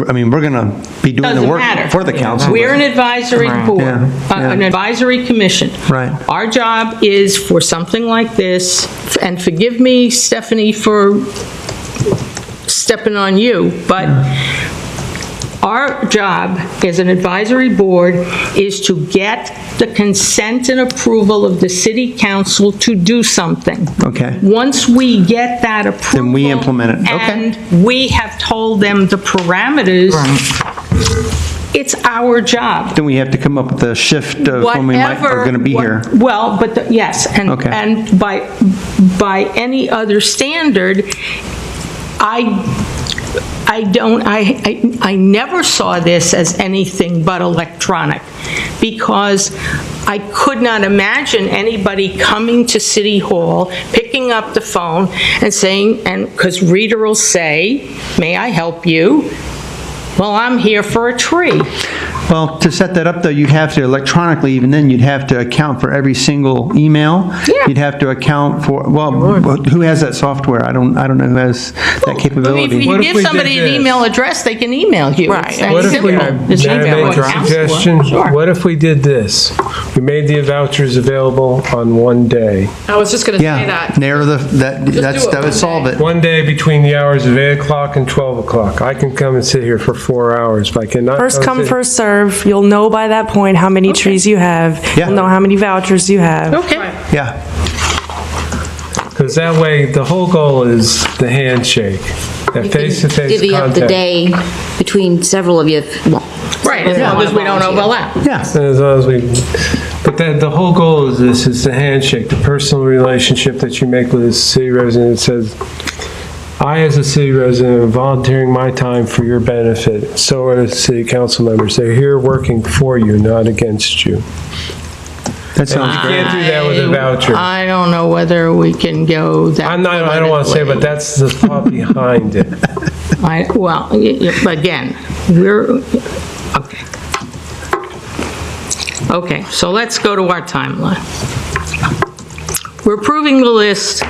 Speaker 7: I mean, we're going to be doing the
Speaker 4: Doesn't
Speaker 7: work
Speaker 4: matter.
Speaker 7: for the council.
Speaker 4: We're an advisory board,
Speaker 7: Yeah.
Speaker 4: an advisory commission.
Speaker 7: Right.
Speaker 4: Our job is for something like this, and forgive me, Stephanie, for stepping on you, but our job as an advisory board is to get the consent and approval of the city council to do something.
Speaker 7: Okay.
Speaker 4: Once we get that approval.
Speaker 7: Then we implement it. Okay.
Speaker 4: And we have told them the parameters. It's our job.
Speaker 7: Then we have to come up with a shift of when we are going to be here.
Speaker 4: Well, but yes, and
Speaker 7: Okay.
Speaker 4: and by any other standard, I never saw this as anything but electronic, because I could not imagine anybody coming to City Hall, picking up the phone and saying, and because Rita will say, may I help you? Well, I'm here for a tree.
Speaker 7: Well, to set that up, though, you'd have to electronically, even then, you'd have to account for every single email.
Speaker 4: Yeah.
Speaker 7: You'd have to account for, well, who has that software? I don't know who has that
Speaker 4: I mean,
Speaker 7: capability.
Speaker 4: if you
Speaker 3: What if
Speaker 4: give
Speaker 3: we
Speaker 4: somebody
Speaker 3: did
Speaker 4: an
Speaker 3: this?
Speaker 4: email address, they can email you.
Speaker 1: Right.
Speaker 4: It's that
Speaker 3: What if we,
Speaker 4: simple. It's
Speaker 3: may I
Speaker 4: email
Speaker 3: make a
Speaker 4: address.
Speaker 3: suggestion?
Speaker 4: Sure.
Speaker 3: What if we did this? We made the vouchers available on one day.
Speaker 5: I was just going to say
Speaker 7: Yeah,
Speaker 5: that.
Speaker 7: narrow that would solve it.
Speaker 3: One day between the hours of 8 o'clock and 12 o'clock. I can come and sit here for 4 hours, but I cannot.
Speaker 6: First come,
Speaker 3: sit-
Speaker 6: first serve. You'll know by that point how many trees you have.
Speaker 7: Yeah.
Speaker 6: You'll know how many vouchers you have.
Speaker 4: Okay.
Speaker 7: Yeah.
Speaker 3: Because that way, the whole goal is the handshake, that
Speaker 2: You can
Speaker 3: face-to-face
Speaker 2: divvy up the
Speaker 3: contact.
Speaker 2: day between several of you.
Speaker 4: Right, as long as we don't overlap.
Speaker 7: Yeah.
Speaker 3: As long as we, but the whole goal is this, is the handshake, the personal relationship that you make with a city resident that says, I, as a city resident, am volunteering my time for your benefit. So are the city council members. They're here working for you, not against you.
Speaker 7: That sounds
Speaker 3: You
Speaker 7: great.
Speaker 3: can't do that with a voucher.
Speaker 4: I don't know whether we can go that.
Speaker 3: I don't want to say, but that's the thought behind it.
Speaker 4: Again, okay. Okay, so let's go to our timeline. We're approving the list.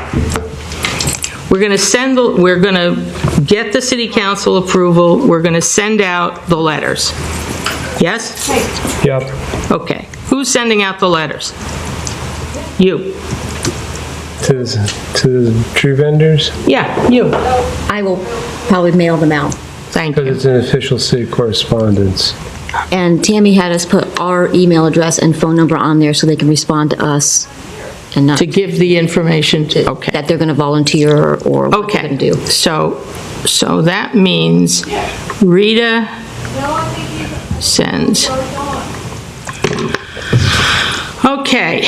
Speaker 4: We're going to get the city council approval. We're going to send out the letters. Yes?
Speaker 3: Yep.
Speaker 4: Okay. Who's sending out the letters? You.
Speaker 3: To the tree vendors,
Speaker 4: Yeah, you.
Speaker 2: I will probably mail them out.
Speaker 4: Thank
Speaker 3: because
Speaker 4: you.
Speaker 3: it's an official city correspondence.
Speaker 2: And Tammy had us put our email address and phone number on there so they can respond to us and not
Speaker 4: To give the information to, okay.
Speaker 2: that they're going to volunteer or what they're
Speaker 4: Okay,
Speaker 2: going to do.
Speaker 4: so that means Rita sends. Okay.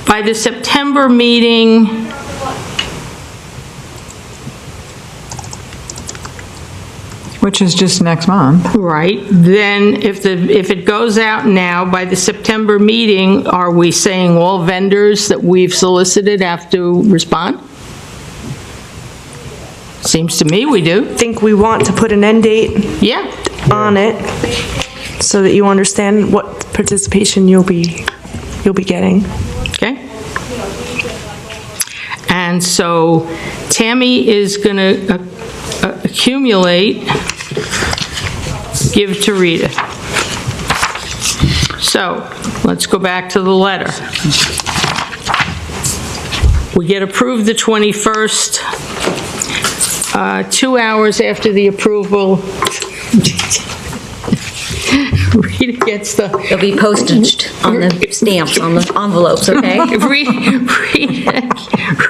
Speaker 4: By the September meeting,
Speaker 1: Which is just next month.
Speaker 4: right, then if it goes out now, by the September meeting, are we saying all vendors that we've solicited have to respond? Seems to me we do.
Speaker 6: I think we want to put an end date
Speaker 4: Yeah.
Speaker 6: on it so that you understand what participation you'll be getting.
Speaker 4: Okay. And so Tammy is going to accumulate, give to Rita. So let's go back to the letter. We get approved the 21st, 2 hours after the approval. Rita gets the.
Speaker 2: They'll be postage on the stamps, on the envelopes, okay?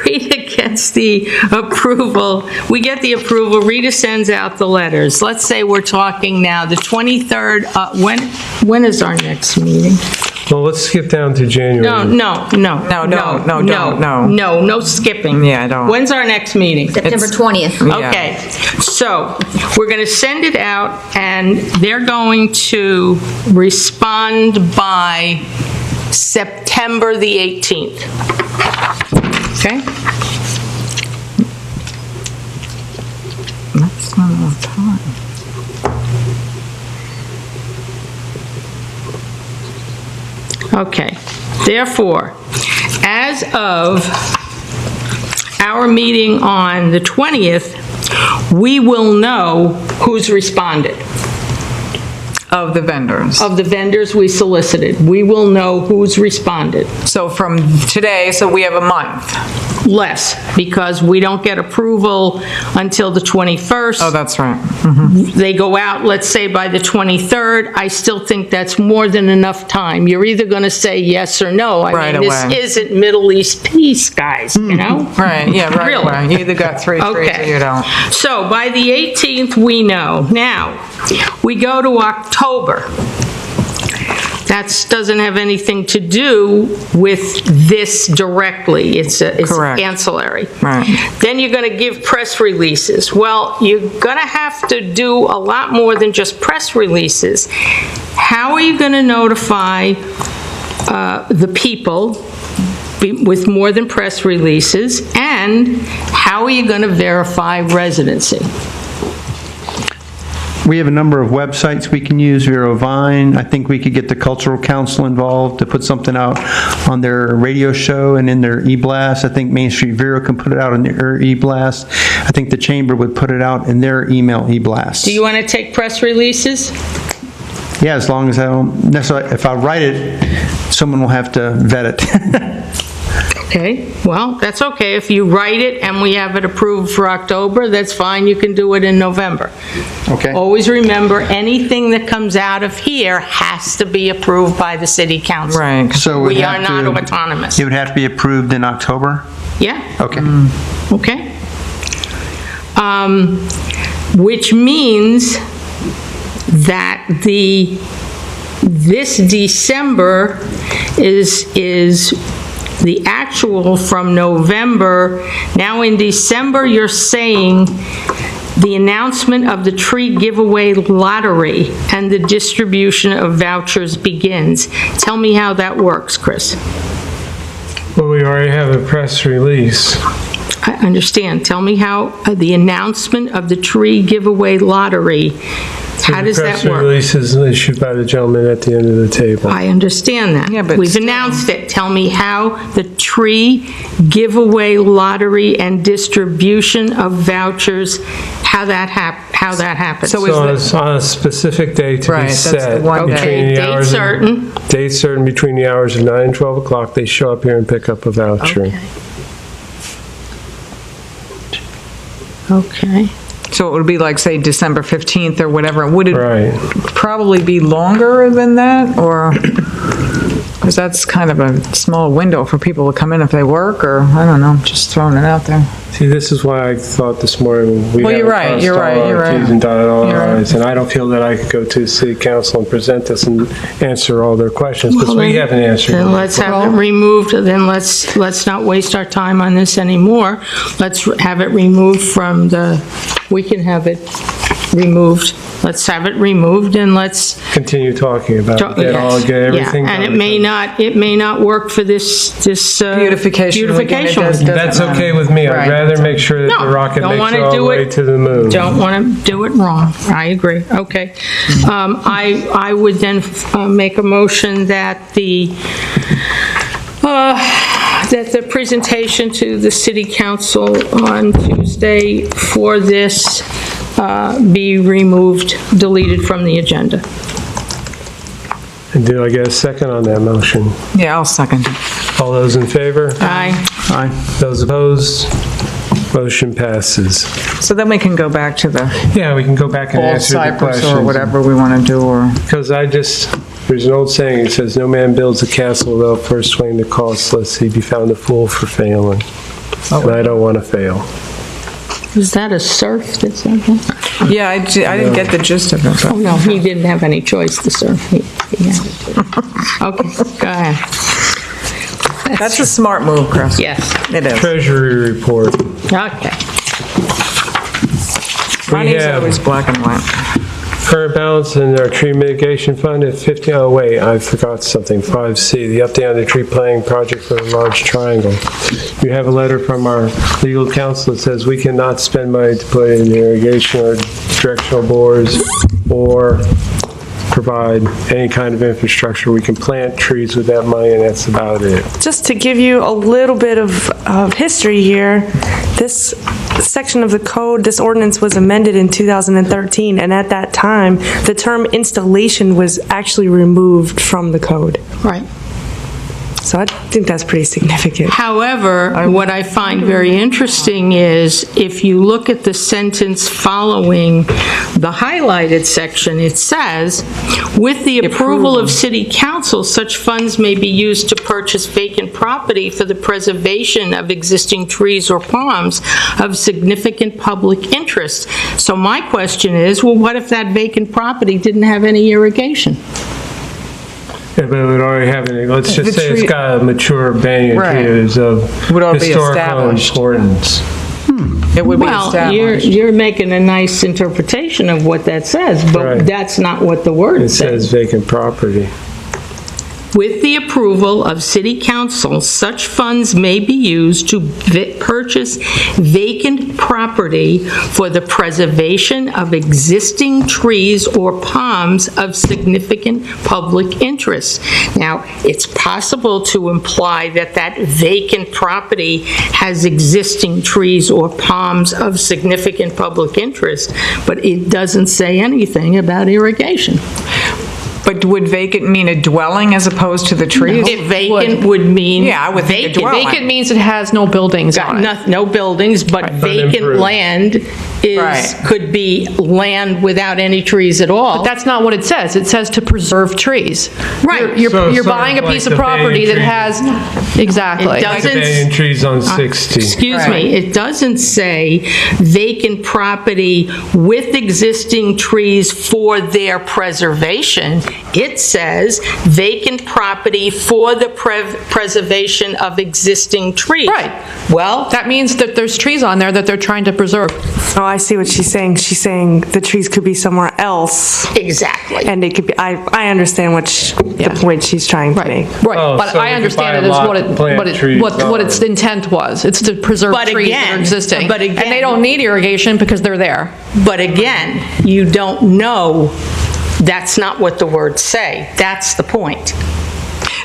Speaker 4: Rita gets the approval. We get the approval. Rita sends out the letters. Let's say we're talking now the 23rd. When is our next meeting?
Speaker 3: Well, let's skip down to January.
Speaker 4: No, skipping.
Speaker 1: Yeah, don't.
Speaker 4: When's our next meeting?
Speaker 2: September 20th.
Speaker 1: Yeah.
Speaker 4: Okay, so we're going to send it out, and they're going to respond by September the 18th. Okay?
Speaker 1: That's not enough time.
Speaker 4: Okay, therefore, as of our meeting on the 20th, we will know who's responded.
Speaker 1: Of the vendors.
Speaker 4: Of the vendors we solicited, we will know who's responded.
Speaker 1: So from today, so we have a month.
Speaker 4: Less, because we don't get approval until the 21st.
Speaker 1: Oh, that's right.
Speaker 4: They go out, let's say, by the 23rd. I still think that's more than enough time. You're either going to say yes or no.
Speaker 1: Right
Speaker 4: I mean, this
Speaker 1: away.
Speaker 4: isn't Middle East peace, guys, you know?
Speaker 1: Right, yeah, right
Speaker 4: Really?
Speaker 1: away. You either got three trees or
Speaker 4: Okay.
Speaker 1: you don't.
Speaker 4: So by the 18th, we know. Now, we go to October. That doesn't have anything to do with this directly. It's
Speaker 1: Correct.
Speaker 4: ancillary.
Speaker 1: Right.
Speaker 4: Then you're going to give press releases. Well, you're going to have to do a lot more than just press releases. How are you going to notify the people with more than press releases? And how are you going to verify residency?
Speaker 7: We have a number of websites we can use, Vero Vine. I think we could get the Cultural Council involved to put something out on their radio show and in their e-blast. I think Main Street Vero can put it out in their e-blast. I think the Chamber would put it out in their email e-blast.
Speaker 4: Do you want to take press releases?
Speaker 7: Yeah, as long as I don't necessarily, if I write it, someone will have to vet it.
Speaker 4: Okay, well, that's okay. If you write it and we have it approved for October, that's fine. You can do it in November.
Speaker 7: Okay.
Speaker 4: Always remember, anything that comes out of here has to be approved by the city council.
Speaker 1: Right.
Speaker 7: So it would
Speaker 4: We are
Speaker 7: have
Speaker 4: not
Speaker 7: to-
Speaker 4: autonomous.
Speaker 7: It would have to be approved in October?
Speaker 4: Yeah,
Speaker 7: Okay.
Speaker 4: okay. Which means that this December is the actual from November. Now in December, you're saying the announcement of the tree giveaway lottery and the distribution of vouchers begins. Tell me how that works, Chris.
Speaker 3: Well, we already have a press release.
Speaker 4: I understand. Tell me how the announcement of the tree giveaway lottery, how does that
Speaker 3: The press
Speaker 4: work?
Speaker 3: release is issued by the gentleman at the end of the table.
Speaker 4: I understand that.
Speaker 1: Yeah, but
Speaker 4: We've
Speaker 1: still.
Speaker 4: announced it. Tell me how the tree giveaway lottery and distribution of vouchers, how that happens.
Speaker 1: So
Speaker 3: So it's on a specific day to
Speaker 1: Right,
Speaker 3: be
Speaker 1: that's the
Speaker 3: set.
Speaker 1: one day.
Speaker 3: between
Speaker 4: Okay,
Speaker 3: the
Speaker 4: date
Speaker 3: hours of-
Speaker 4: certain.
Speaker 3: Date certain between the hours of 9 and 12 o'clock. They show up here and pick up a voucher.
Speaker 4: Okay.
Speaker 1: So it would be like, say, December 15th or whatever. Would it
Speaker 3: Right.
Speaker 1: probably be longer than that, or, because that's kind of a small window for people to come in if they work, or, I don't know, just throwing it out there.
Speaker 3: See, this is why I thought this morning we
Speaker 1: Well,
Speaker 3: haven't
Speaker 1: you're right,
Speaker 3: crossed
Speaker 1: you're
Speaker 3: all
Speaker 1: right,
Speaker 3: our
Speaker 1: you're right.
Speaker 3: T's and dotted all
Speaker 1: You're
Speaker 3: our
Speaker 1: right.
Speaker 3: I's, and I don't feel that I could go to the city council and present this and answer all their questions, because we haven't answered
Speaker 4: Then
Speaker 3: them.
Speaker 4: let's have it removed, then let's not waste our time on this anymore. Let's have it removed from we can have it removed. Let's have it removed and let's
Speaker 3: Continue talking about it, get
Speaker 4: yes,
Speaker 3: everything
Speaker 4: yeah.
Speaker 3: done.
Speaker 4: And it may not work for this
Speaker 1: Beautification.
Speaker 4: beautification.
Speaker 1: Again, it does-
Speaker 3: That's okay with me. I'd
Speaker 1: Right.
Speaker 3: rather make sure that
Speaker 4: No,
Speaker 3: the rocket
Speaker 4: don't
Speaker 3: makes
Speaker 4: wanna
Speaker 3: it all the
Speaker 4: do
Speaker 3: way
Speaker 4: it-
Speaker 3: to the moon.
Speaker 4: Don't want to do it wrong. I agree. Okay. I would then make a motion that the presentation to the city council on Tuesday for this be removed, deleted from the agenda.
Speaker 3: And did I get a second on that motion?
Speaker 1: Yeah, I'll second.
Speaker 3: All those in favor?
Speaker 4: Aye.
Speaker 7: Aye.
Speaker 3: Those opposed? Motion passes.
Speaker 1: So then we can go back to the
Speaker 3: Yeah, we can go back and
Speaker 1: Old
Speaker 3: answer the
Speaker 1: Cypress
Speaker 3: questions.
Speaker 1: or whatever we want to do, or,
Speaker 3: Because there's an old saying, it says, "No man builds a castle without first weighing the cost, lest he be found a fool for failing." And I don't want to fail.
Speaker 4: Is that a surf that's on here?
Speaker 1: yeah, I didn't get the gist of it,
Speaker 4: Oh,
Speaker 1: but,
Speaker 4: no, he didn't have any choice to surf. He had to. Okay, go ahead.
Speaker 1: that's a smart move, Chris.
Speaker 4: Yes,
Speaker 1: It is.
Speaker 3: Treasury report.
Speaker 4: okay.
Speaker 1: Money's
Speaker 3: have-
Speaker 1: always black and white.
Speaker 3: Current balance in our tree mitigation fund at 50, oh wait, I forgot something, 5C, the update on the tree planting project for the large triangle. You have a letter from our legal counsel that says we cannot spend money to put in irrigation or directional bores or provide any kind of infrastructure. We can plant trees with that money, and that's about it.
Speaker 6: Just to give you a little bit of history here, this section of the code, this ordinance was amended in 2013, and at that time, the term installation was actually removed from the code.
Speaker 4: Right.
Speaker 6: So I think that's pretty significant.
Speaker 4: However, what I find very interesting is if you look at the sentence following the highlighted section, it says, "With the approval of City Council, such funds may be used to purchase vacant property for the preservation of existing trees or palms of significant public interest." So my question is, well, what if that vacant property didn't have any irrigation?
Speaker 3: Yeah, but it would already have any, let's
Speaker 1: The
Speaker 3: just say
Speaker 1: tree-
Speaker 3: it's got a mature banyan
Speaker 1: Right.
Speaker 3: tree that is of
Speaker 1: Would already be
Speaker 3: historical
Speaker 1: established.
Speaker 3: importance.
Speaker 1: It would be
Speaker 4: Well,
Speaker 1: established.
Speaker 4: you're making a nice interpretation of what that says, but
Speaker 3: Right.
Speaker 4: that's not what the word
Speaker 3: It
Speaker 4: says.
Speaker 3: says vacant property.
Speaker 4: With the approval of City Council, such funds may be used to purchase vacant property for the preservation of existing trees or palms of significant public interest. Now, it's possible to imply that that vacant property has existing trees or palms of significant public interest, but it doesn't say anything about irrigation.
Speaker 1: But would vacant mean a dwelling as opposed to the trees?
Speaker 4: If vacant would mean
Speaker 1: Yeah, I would think a
Speaker 4: vacant.
Speaker 1: dwelling.
Speaker 5: Vacant means it has no buildings on it.
Speaker 4: No buildings, but vacant
Speaker 3: Unimproved.
Speaker 4: land
Speaker 1: Right.
Speaker 4: could be land without any trees at all.
Speaker 5: But that's not what it says. It says to preserve trees.
Speaker 4: Right.
Speaker 5: You're
Speaker 3: So
Speaker 5: you're
Speaker 3: sort of
Speaker 5: buying a
Speaker 3: like
Speaker 5: piece of
Speaker 3: the
Speaker 5: property that
Speaker 3: banyan
Speaker 5: has, exactly.
Speaker 4: It does-
Speaker 3: Like banyan trees on 60.
Speaker 4: Excuse
Speaker 1: Right.
Speaker 4: me, it doesn't say vacant property with existing trees for their preservation. It says vacant property for the preservation of existing trees.
Speaker 5: Right.
Speaker 4: Well,
Speaker 5: That means that there's trees on there that they're trying to preserve.
Speaker 6: Oh, I see what she's saying. She's saying the trees could be somewhere else,
Speaker 4: exactly.
Speaker 6: and it could be, I understand
Speaker 5: Yeah.
Speaker 6: the point she's trying to make.
Speaker 5: Right,
Speaker 3: Oh,
Speaker 5: but
Speaker 3: so we
Speaker 5: I
Speaker 3: could
Speaker 5: understand
Speaker 3: buy
Speaker 5: it
Speaker 3: a
Speaker 5: as
Speaker 3: lot
Speaker 5: what
Speaker 3: to plant trees
Speaker 5: what its
Speaker 3: on.
Speaker 5: intent was. It's to preserve
Speaker 4: But
Speaker 5: trees that are
Speaker 4: again-
Speaker 5: existing.
Speaker 4: but again-
Speaker 5: And they don't need irrigation because they're there.
Speaker 4: But again, you don't know, that's not what the words say. That's the point.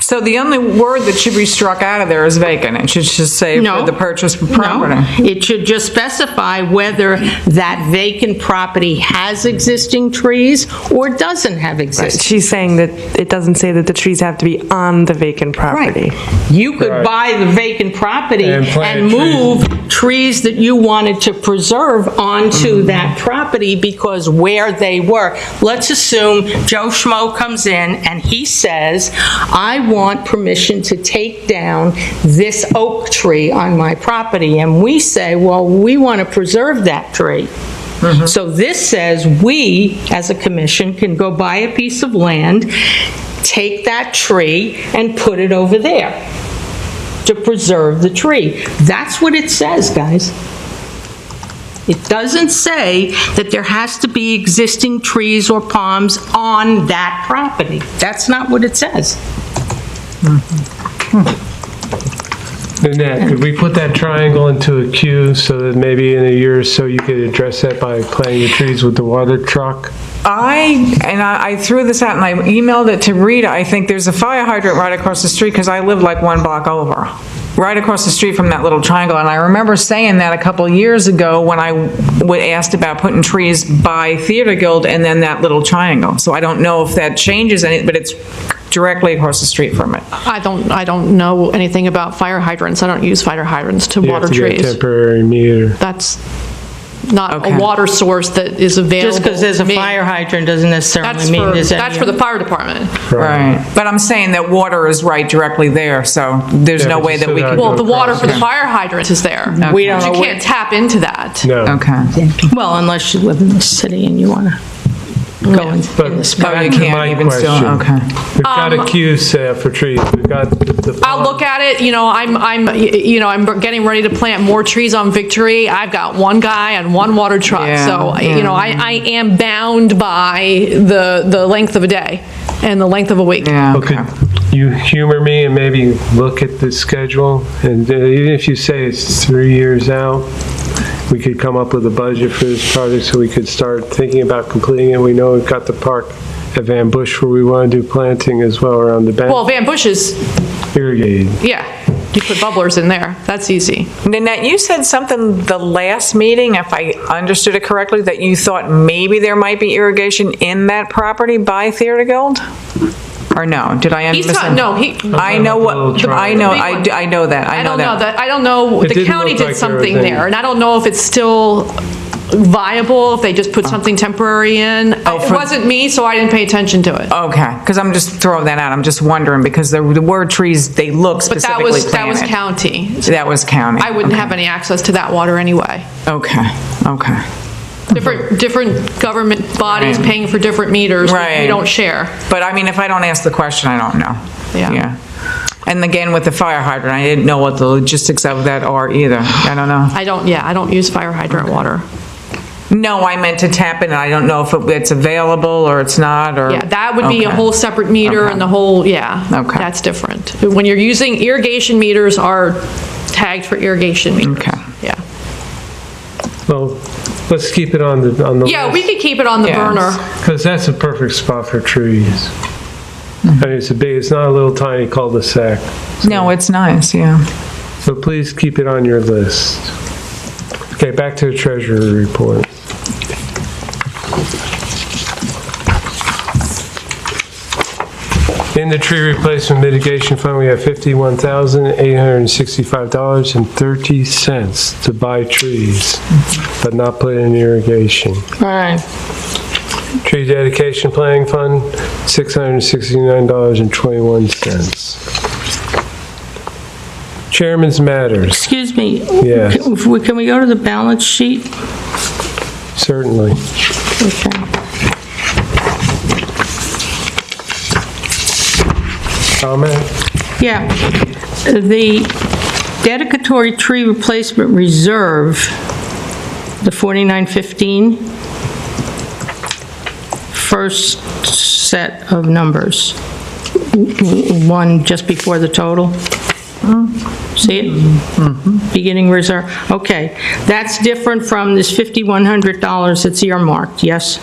Speaker 1: So the only word that should be struck out of there is vacant. It should just say
Speaker 4: No.
Speaker 1: for the purchase of
Speaker 4: No,
Speaker 1: property.
Speaker 4: it should just specify whether that vacant property has existing trees or doesn't have existing.
Speaker 6: She's saying that it doesn't say that the trees have to be on the vacant property.
Speaker 4: You could
Speaker 3: Right.
Speaker 4: buy the vacant property
Speaker 3: And plant
Speaker 4: and move trees that you wanted to preserve onto that property because where they were. Let's assume Joe Schmo comes in and he says, I want permission to take down this oak tree on my property. And we say, well, we want to preserve that tree. So this says we, as a commission, can go buy a piece of land, take that tree, and put it over there to preserve the tree. That's what it says, guys. It doesn't say that there has to be existing trees or palms on that property. That's not what it says.
Speaker 3: Nanette, could we put that triangle into a queue so that maybe in a year or so you could address that by planting the trees with the water truck?
Speaker 1: I threw this out and I emailed it to Rita. I think there's a fire hydrant right across the street because I live like one block over. Right across the street from that little triangle. And I remember saying that a couple years ago when I asked about putting trees by Theater Guild and then that little triangle. So I don't know if that changes anything, but it's directly across the street from it.
Speaker 5: I don't know anything about fire hydrants. I don't use fire hydrants to
Speaker 3: You
Speaker 5: water
Speaker 3: have to get a
Speaker 5: trees.
Speaker 3: temporary meter.
Speaker 5: That's not
Speaker 1: Okay.
Speaker 5: a water source that is available.
Speaker 4: Just because there's a
Speaker 5: to me.
Speaker 4: fire hydrant doesn't necessarily
Speaker 5: That's
Speaker 4: mean
Speaker 5: for,
Speaker 4: there's any.
Speaker 5: that's for the fire department.
Speaker 1: Right. But I'm saying that water is right directly there, so there's
Speaker 3: Yeah,
Speaker 1: no
Speaker 3: but
Speaker 1: way
Speaker 3: you
Speaker 1: that we
Speaker 3: still
Speaker 1: can.
Speaker 3: gotta
Speaker 5: Well,
Speaker 3: go
Speaker 5: the water for the
Speaker 3: across.
Speaker 5: fire hydrant is there.
Speaker 4: We don't
Speaker 5: But
Speaker 4: know
Speaker 5: you
Speaker 4: where-
Speaker 5: can't tap into that.
Speaker 3: No.
Speaker 1: Okay.
Speaker 4: Well, unless you live in the city and you want to go in
Speaker 3: But
Speaker 4: the
Speaker 1: Oh,
Speaker 4: spot.
Speaker 1: you
Speaker 3: back to
Speaker 1: can't
Speaker 3: my
Speaker 1: even still,
Speaker 3: question.
Speaker 1: okay.
Speaker 3: We've got a queue set up for trees. We've got the.
Speaker 5: I'll look at it, I'm getting ready to plant more trees on Victory. I've got one guy and one water truck.
Speaker 1: Yeah,
Speaker 5: So,
Speaker 1: yeah.
Speaker 5: I am bound by the length of a day and the length of a week.
Speaker 1: Yeah,
Speaker 3: Well,
Speaker 1: okay.
Speaker 3: could you humor me and maybe look at the schedule? And even if you say it's 3 years out, we could come up with a budget for this project so we could start thinking about completing it. We know we've got the park at Van Bush where we want to do planting as well around the bank,
Speaker 5: Well, Van Bush is,
Speaker 3: irrigated.
Speaker 5: yeah, you put bubblers in there. That's easy.
Speaker 1: Nanette, you said something the last meeting, if I understood it correctly, that you thought maybe there might be irrigation in that property by Theater Guild? Or no? Did I
Speaker 5: He's
Speaker 1: understand?
Speaker 5: not, no, he,
Speaker 1: I know what, I know,
Speaker 5: The big one.
Speaker 1: I know that, I know that.
Speaker 5: I don't know,
Speaker 3: It
Speaker 5: the
Speaker 3: didn't
Speaker 5: county
Speaker 3: look
Speaker 5: did
Speaker 3: like there
Speaker 5: something
Speaker 3: was any-
Speaker 5: there, and I don't know if it's still viable, if they just put something temporary in. It
Speaker 1: for-
Speaker 5: wasn't me, so I didn't pay attention to it.
Speaker 1: Okay, because I'm just throwing that out. I'm just wondering because the word trees, they look
Speaker 5: But that
Speaker 1: specifically
Speaker 5: was
Speaker 1: planted.
Speaker 5: county.
Speaker 1: That was county.
Speaker 5: I wouldn't have any access to that water anyway.
Speaker 1: Okay, okay.
Speaker 5: Different government bodies
Speaker 1: Right.
Speaker 5: paying for different meters.
Speaker 1: Right.
Speaker 5: We don't share.
Speaker 1: But I mean, if I don't ask the question, I don't know.
Speaker 5: Yeah.
Speaker 1: And again, with the fire hydrant, I didn't know what the logistics of that are either. I don't know.
Speaker 5: I don't use fire hydrant water.
Speaker 1: No, I meant to tap in, and I don't know if it's available or it's not, or...
Speaker 5: Yeah, that would be a
Speaker 1: Okay.
Speaker 5: whole separate meter
Speaker 1: Okay.
Speaker 5: and the whole, yeah.
Speaker 1: Okay.
Speaker 5: That's different. When you're using irrigation meters are tagged for irrigation meters.
Speaker 1: Okay.
Speaker 5: Yeah.
Speaker 3: Well, let's keep it on the list.
Speaker 5: Yeah, we could keep it on the
Speaker 1: Yes.
Speaker 5: burner.
Speaker 3: Because that's a perfect spot for trees. I mean, it's not a little tiny cul-de-sac.
Speaker 1: No, it's nice, yeah.
Speaker 3: So please keep it on your list. Okay, back to the treasurer report. In the tree replacement mitigation fund, we have $51,865.30 to buy trees, but not put in irrigation.
Speaker 4: All right.
Speaker 3: Tree dedication planning fund, $669.21. Chairman's matters,
Speaker 4: Excuse me.
Speaker 3: Yes.
Speaker 4: Can we go to the balance sheet?
Speaker 3: certainly.
Speaker 4: Okay.
Speaker 3: Comment?
Speaker 4: Yeah. The dedicatory tree replacement reserve, the 4915, first set of numbers, one just before the total. See it? Beginning reserve. Okay. That's different from this $5,100 that's earmarked, yes?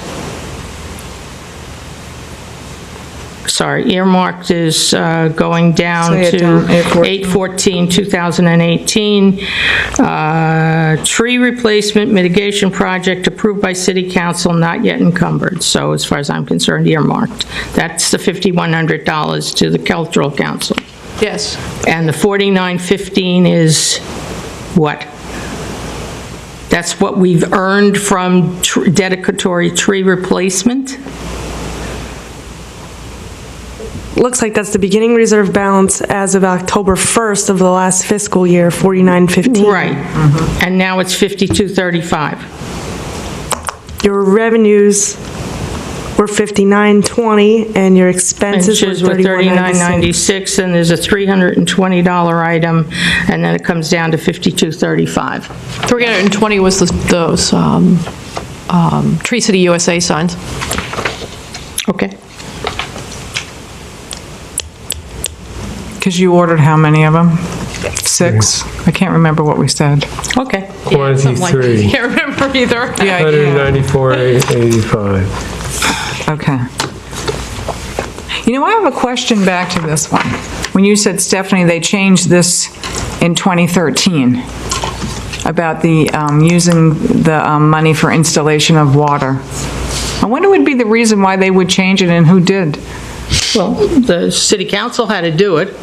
Speaker 4: Sorry, earmarked is going down
Speaker 1: Say it
Speaker 4: to
Speaker 1: down,
Speaker 4: 8/14/2018. Tree replacement mitigation project approved by city council, not yet encumbered. So as far as I'm concerned, earmarked. That's the $5,100 to the cultural council.
Speaker 5: Yes.
Speaker 4: And the 4915 is what? That's what we've earned from dedicatory tree replacement?
Speaker 6: Looks like that's the beginning reserve balance as of October 1st of the last fiscal year, 4915.
Speaker 4: Right. And now it's 5235.
Speaker 6: Your revenues were 5920 and your expenses were
Speaker 4: Expenses were
Speaker 6: 3996.
Speaker 4: $39.96, and there's a $320 item, and then it comes down to $5235.
Speaker 5: 320 was those Tree City USA signs.
Speaker 4: Okay.
Speaker 1: Because you ordered how many of them? 6? I can't remember what we said.
Speaker 4: Okay.
Speaker 5: Something like that.
Speaker 3: 23.
Speaker 5: Can't remember either.
Speaker 1: Yeah,
Speaker 3: 194,885.
Speaker 1: Okay. You know, I have a question back to this one. When you said, Stephanie, they changed this in 2013 about the, using the money for installation of water. I wonder what would be the reason why they would change it and who did?
Speaker 4: Well, the city council had to do it.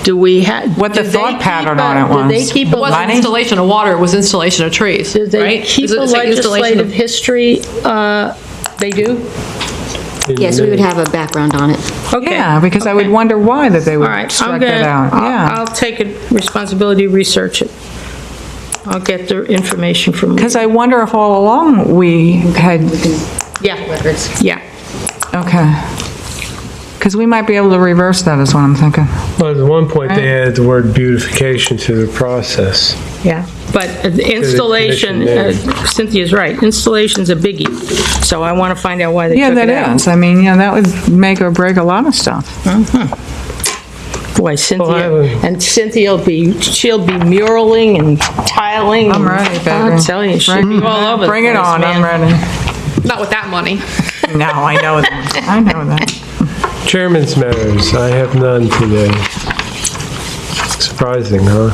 Speaker 4: Do we have?
Speaker 1: What the thought pattern on it was.
Speaker 4: Did they keep a
Speaker 5: It wasn't installation of water, it was installation of trees,
Speaker 4: Did they
Speaker 5: right?
Speaker 4: keep
Speaker 5: Is it
Speaker 4: a
Speaker 5: say installation
Speaker 4: legislative history? They do?
Speaker 2: Yes, we would have a background on it.
Speaker 4: Okay.
Speaker 1: Yeah, because I would
Speaker 4: Okay.
Speaker 1: wonder why that they
Speaker 4: All
Speaker 1: would
Speaker 4: right, I'm
Speaker 1: strike
Speaker 4: gonna,
Speaker 1: that out. Yeah.
Speaker 4: I'll take a responsibility to research it. I'll get the information from.
Speaker 1: Because I wonder if all along we had,
Speaker 4: Yeah, yeah.
Speaker 1: okay. Because we might be able to reverse that is what I'm thinking.
Speaker 3: Well, at one point, they added the word beautification to the process.
Speaker 4: Yeah, but the installation,
Speaker 3: commission
Speaker 4: Cynthia's right, installation's a biggie, so I want to find out why they
Speaker 1: Yeah,
Speaker 4: took
Speaker 1: that
Speaker 4: it out.
Speaker 1: is. I mean, yeah, that would make or break a lot of stuff.
Speaker 4: Boy, Cynthia,
Speaker 3: Well,
Speaker 4: and she'll be muraling and tiling.
Speaker 1: I'm
Speaker 4: and
Speaker 1: ready, baby.
Speaker 4: I'll tell you, she'll be all over the
Speaker 1: Bring it
Speaker 4: place,
Speaker 1: on, I'm
Speaker 4: man.
Speaker 1: ready.
Speaker 5: Not with that money.
Speaker 1: No, I know that. I know that.
Speaker 3: Chairman's matters, I have none today. Surprising, huh?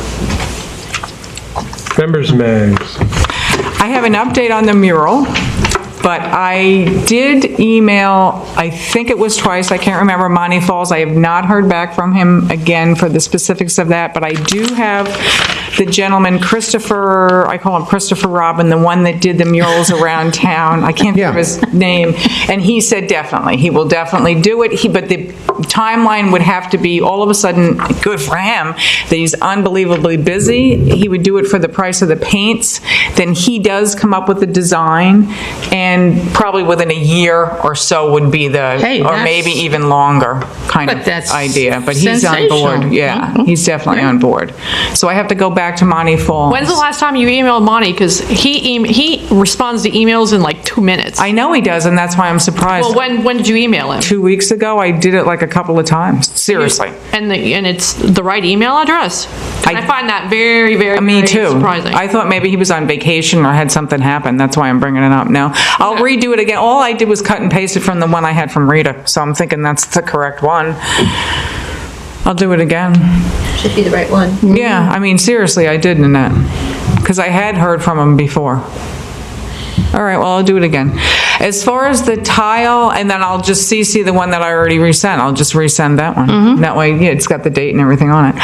Speaker 3: Members' matters.
Speaker 1: I have an update on the mural, but I did email, I think it was twice, I can't remember, Monty Falls. I have not heard back from him again for the specifics of that, but I do have the gentleman, Christopher, I call him Christopher Robin, the one that did the murals around town. I can't think of his name. And he said definitely, he will definitely do it. But the timeline would have to be, all of a sudden, good for him, that he's unbelievably busy. He would do it for the price of the paints. Then he does come up with the design, and probably within a year or so would be the,
Speaker 4: Hey,
Speaker 1: or
Speaker 4: that's-
Speaker 1: maybe even longer kind
Speaker 4: But
Speaker 1: of
Speaker 4: that's
Speaker 1: idea. But he's on board.
Speaker 4: sensational.
Speaker 1: Yeah, he's definitely on board. So I have to go back to Monty Falls.
Speaker 5: When's the last time you emailed Monty? Because he responds to emails in like 2 minutes.
Speaker 1: I know he does, and that's why I'm surprised.
Speaker 5: Well, when did you email him?
Speaker 1: 2 weeks ago, I did it like a couple of times. Seriously.
Speaker 5: And it's the right email address? 'Cause I find that very, very,
Speaker 1: Me
Speaker 5: very
Speaker 1: too.
Speaker 5: surprising.
Speaker 1: I thought maybe he was on vacation or had something happen. That's why I'm bringing it up now. I'll redo it again. All I did was cut and paste it from the one I had from Rita, so I'm thinking that's the correct one. I'll do it again.
Speaker 2: Should be the right one.
Speaker 1: Yeah, I mean, seriously, I did, Nanette, because I had heard from him before. All right, well, I'll do it again. As far as the tile, and then I'll just CC the one that I already resent. I'll just resend that one. That way, yeah, it's got the date and everything on it.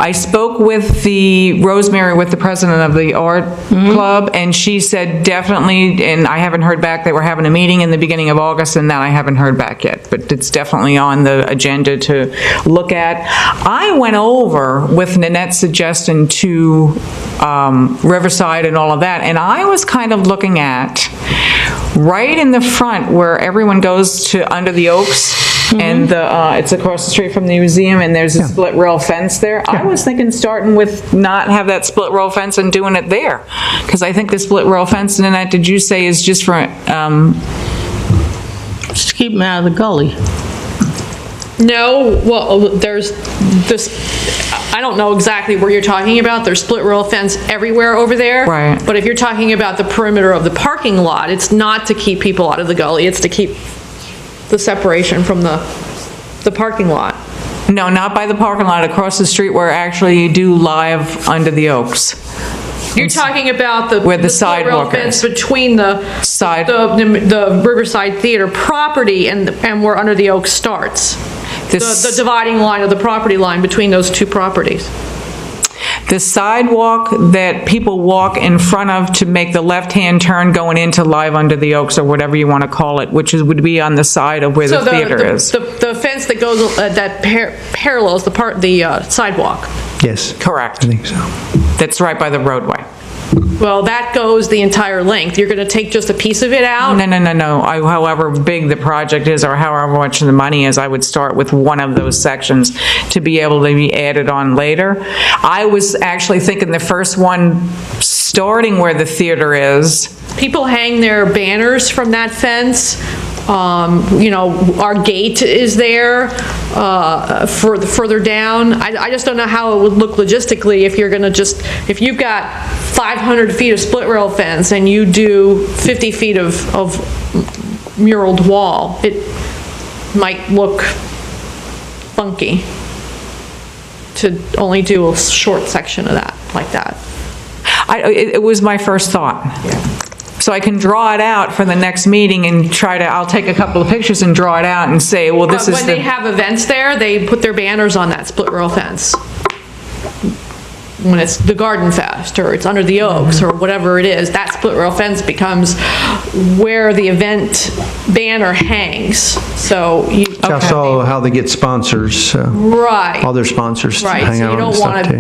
Speaker 1: I spoke with Rosemary, with the president of the art club, and she said definitely, and I haven't heard back, they were having a meeting in the beginning of August, and that I haven't heard back yet, but it's definitely on the agenda to look at. I went over with Nanette's suggestion to Riverside and all of that, and I was kind of looking at right in the front where everyone goes to Under the Oaks, and it's across the street from the museum, and there's a split rail fence there. I was thinking starting with not have that split rail fence and doing it there, because I think the split rail fence, Nanette, did you say is just for,
Speaker 4: Just keep them out of the gully.
Speaker 5: No, well, there's this, I don't know exactly where you're talking about. There's split rail fence everywhere over there.
Speaker 1: Right.
Speaker 5: But if you're talking about the perimeter of the parking lot, it's not to keep people out of the gully, it's to keep the separation from the parking lot.
Speaker 1: no, not by the parking lot, across the street where actually you do live Under the Oaks.
Speaker 5: You're talking about the
Speaker 1: Where the
Speaker 5: split rail
Speaker 1: sidewalk
Speaker 5: fence
Speaker 1: is.
Speaker 5: between the the Riverside Theater property and where Under the Oaks starts. The dividing line of the property line between those two properties.
Speaker 1: The sidewalk that people walk in front of to make the left-hand turn going into Live Under the Oaks, or whatever you want to call it, which would be on the side of where the theater is.
Speaker 5: The fence that goes, that parallels the sidewalk.
Speaker 7: Yes.
Speaker 1: Correct.
Speaker 7: I think so.
Speaker 1: That's right by the roadway.
Speaker 5: Well, that goes the entire length. You're going to take just a piece of it out?
Speaker 1: No. However big the project is, or however much the money is, I would start with one of those sections to be able to be added on later. I was actually thinking the first one, starting where the theater is.
Speaker 5: People hang their banners from that fence. Our gate is there further down. I just don't know how it would look logistically if you're going to if you've got 500 feet of split rail fence and you do 50 feet of muraled wall, it might look funky to only do a short section of that, like that.
Speaker 1: It was my first thought. So I can draw it out for the next meeting and I'll take a couple of pictures and draw it out and say, well, this is
Speaker 5: When they have events there, they put their banners on that split rail fence. When it's the Garden Fest, or it's Under the Oaks, or whatever it is, that split rail fence becomes where the event banner hangs. So you...
Speaker 7: That's all how they get sponsors.
Speaker 5: Right.
Speaker 7: All their sponsors to
Speaker 5: Right,
Speaker 7: hang
Speaker 5: so
Speaker 7: out
Speaker 5: you
Speaker 7: on
Speaker 5: don't
Speaker 7: stuff
Speaker 5: want
Speaker 7: too.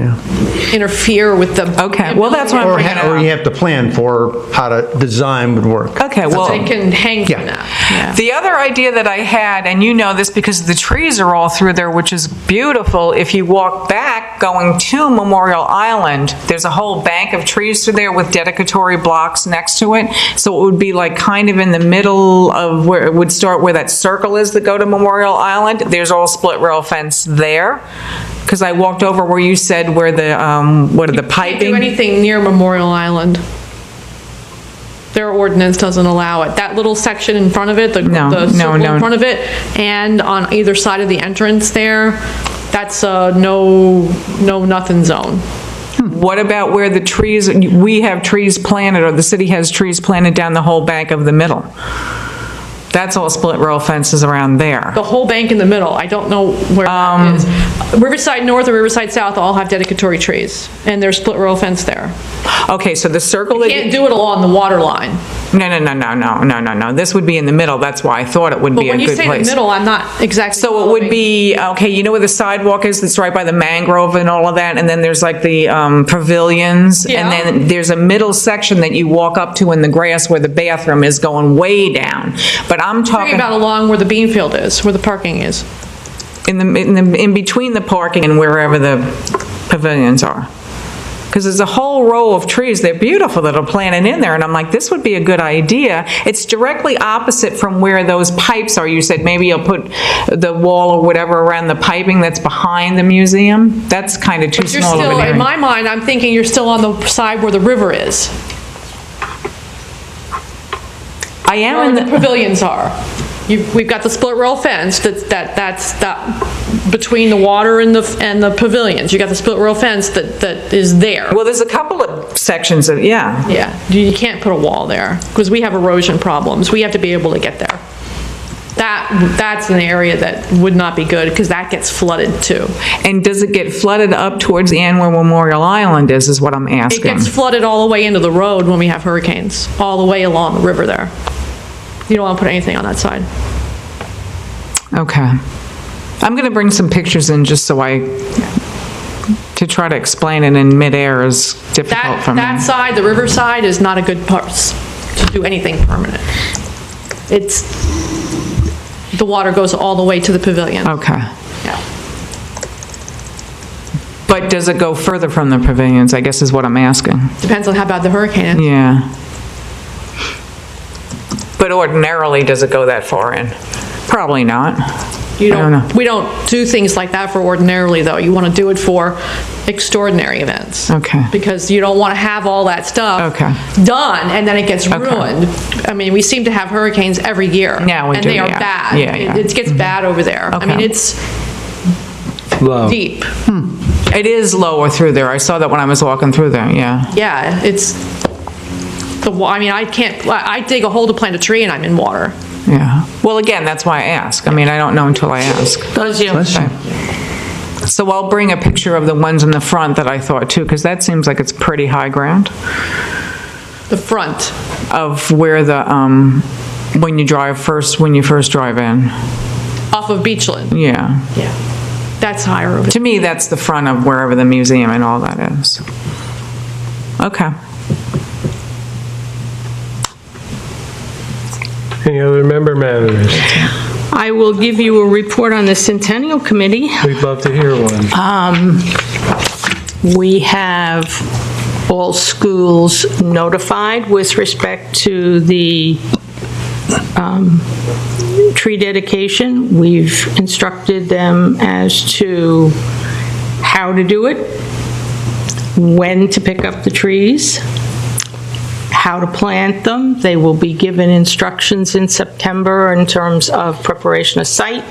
Speaker 5: to interfere with the...
Speaker 1: Okay, well, that's what I'm bringing it
Speaker 7: Or
Speaker 1: up.
Speaker 7: you have to plan for how the design would work.
Speaker 1: Okay, well...
Speaker 5: They can hang from
Speaker 7: Yeah.
Speaker 5: that. Yeah.
Speaker 1: The other idea that I had, and you know this because the trees are all through there, which is beautiful, if you walk back going to Memorial Island, there's a whole bank of trees through there with dedicatory blocks next to it. So it would be like kind of in the middle of where it would start, where that circle is that go to Memorial Island. There's all split rail fence there. Because I walked over where you said where the, what are the
Speaker 5: Can't
Speaker 1: piping?
Speaker 5: do anything near Memorial Island. Their ordinance doesn't allow it. That little section in front of it, the circle in front of it, and on either side of the entrance there, that's a no-nothing zone.
Speaker 1: What about where the trees, we have trees planted, or the city has trees planted down the whole bank of the middle? That's all split rail fences around there.
Speaker 5: The whole bank in the middle, I don't know where that is. Riverside North and Riverside South all have dedicatory trees, and there's split rail fence there.
Speaker 1: Okay, so the circle that
Speaker 5: Can't do it along the water line.
Speaker 1: No. This would be in the middle. That's why I thought it would
Speaker 5: But
Speaker 1: be a
Speaker 5: when
Speaker 1: good
Speaker 5: you say the
Speaker 1: place.
Speaker 5: middle, I'm not exactly.
Speaker 1: So it would be, okay, you know where the sidewalk is that's right by the mangrove and all of that? And then there's like the pavilions?
Speaker 5: Yeah.
Speaker 1: And then there's a middle section that you walk up to in the grass where the bathroom is going way down. But I'm
Speaker 5: Talking
Speaker 1: talking
Speaker 5: about along where the bean field is, where the parking is.
Speaker 1: in between the parking and wherever the pavilions are. Because there's a whole row of trees, they're beautiful, that are planted in there, and I'm like, this would be a good idea. It's directly opposite from where those pipes are. You said maybe you'll put the wall or whatever around the piping that's behind the museum? That's kind of too
Speaker 5: But you're
Speaker 1: small of
Speaker 5: still,
Speaker 1: an area.
Speaker 5: in my mind, I'm thinking you're still on the side where the river is,
Speaker 1: I am
Speaker 5: where
Speaker 1: in
Speaker 5: the
Speaker 1: the,
Speaker 5: pavilions are. We've got the split rail fence that's between the water and the pavilions. You got the split rail fence that is there.
Speaker 1: well, there's a couple of sections of, yeah.
Speaker 5: Yeah, you can't put a wall there, because we have erosion problems. We have to be able to get there. That's an area that would not be good, because that gets flooded too.
Speaker 1: And does it get flooded up towards the end where Memorial Island is what I'm
Speaker 5: It
Speaker 1: asking?
Speaker 5: gets flooded all the way into the road when we have hurricanes, all the way along the river there. You don't want to put anything on that side.
Speaker 1: Okay. I'm going to bring some pictures in just so to try to explain it in midair is difficult for me.
Speaker 5: That side, the river side, is not a good part to do anything permanent. The water goes all the way to the pavilion.
Speaker 1: Okay.
Speaker 5: Yeah.
Speaker 1: But does it go further from the pavilions, I guess is what I'm asking.
Speaker 5: Depends on how bad the hurricane is.
Speaker 1: Yeah. But ordinarily, does it go that far in? Probably not. I don't know.
Speaker 5: We don't do things like that for ordinarily, though. You want to do it for extraordinary events.
Speaker 1: Okay.
Speaker 5: Because you don't want to have all that stuff
Speaker 1: Okay.
Speaker 5: done, and then it gets
Speaker 1: Okay.
Speaker 5: ruined. I mean, we seem to have hurricanes every year.
Speaker 1: Yeah, we do,
Speaker 5: And they are
Speaker 1: yeah.
Speaker 5: bad.
Speaker 1: Yeah, yeah.
Speaker 5: It gets bad over there. I mean,
Speaker 1: Okay.
Speaker 5: it's
Speaker 3: Low.
Speaker 5: deep.
Speaker 1: It is lower through there. I saw that when I was walking through there, yeah.
Speaker 5: Yeah, I mean, I dig a hole to plant a tree and I'm in water.
Speaker 1: Yeah. Well, again, that's why I ask. I mean, I don't know until I ask.
Speaker 5: Does you?
Speaker 1: Okay. So I'll bring a picture of the ones in the front that I thought too, because that seems like it's pretty high ground
Speaker 5: The front.
Speaker 1: of where the, when you first drive in.
Speaker 5: Off of Beachland.
Speaker 1: Yeah.
Speaker 5: Yeah. That's higher over
Speaker 1: To me, that's the front of wherever the museum and all that is. Okay.
Speaker 3: Any other member matters?
Speaker 4: I will give you a report on the Centennial Committee.
Speaker 3: We'd love to hear one.
Speaker 4: We have all schools notified with respect to the tree dedication. We've instructed them as to how to do it, when to pick up the trees, how to plant them. They will be given instructions in September in terms of preparation of site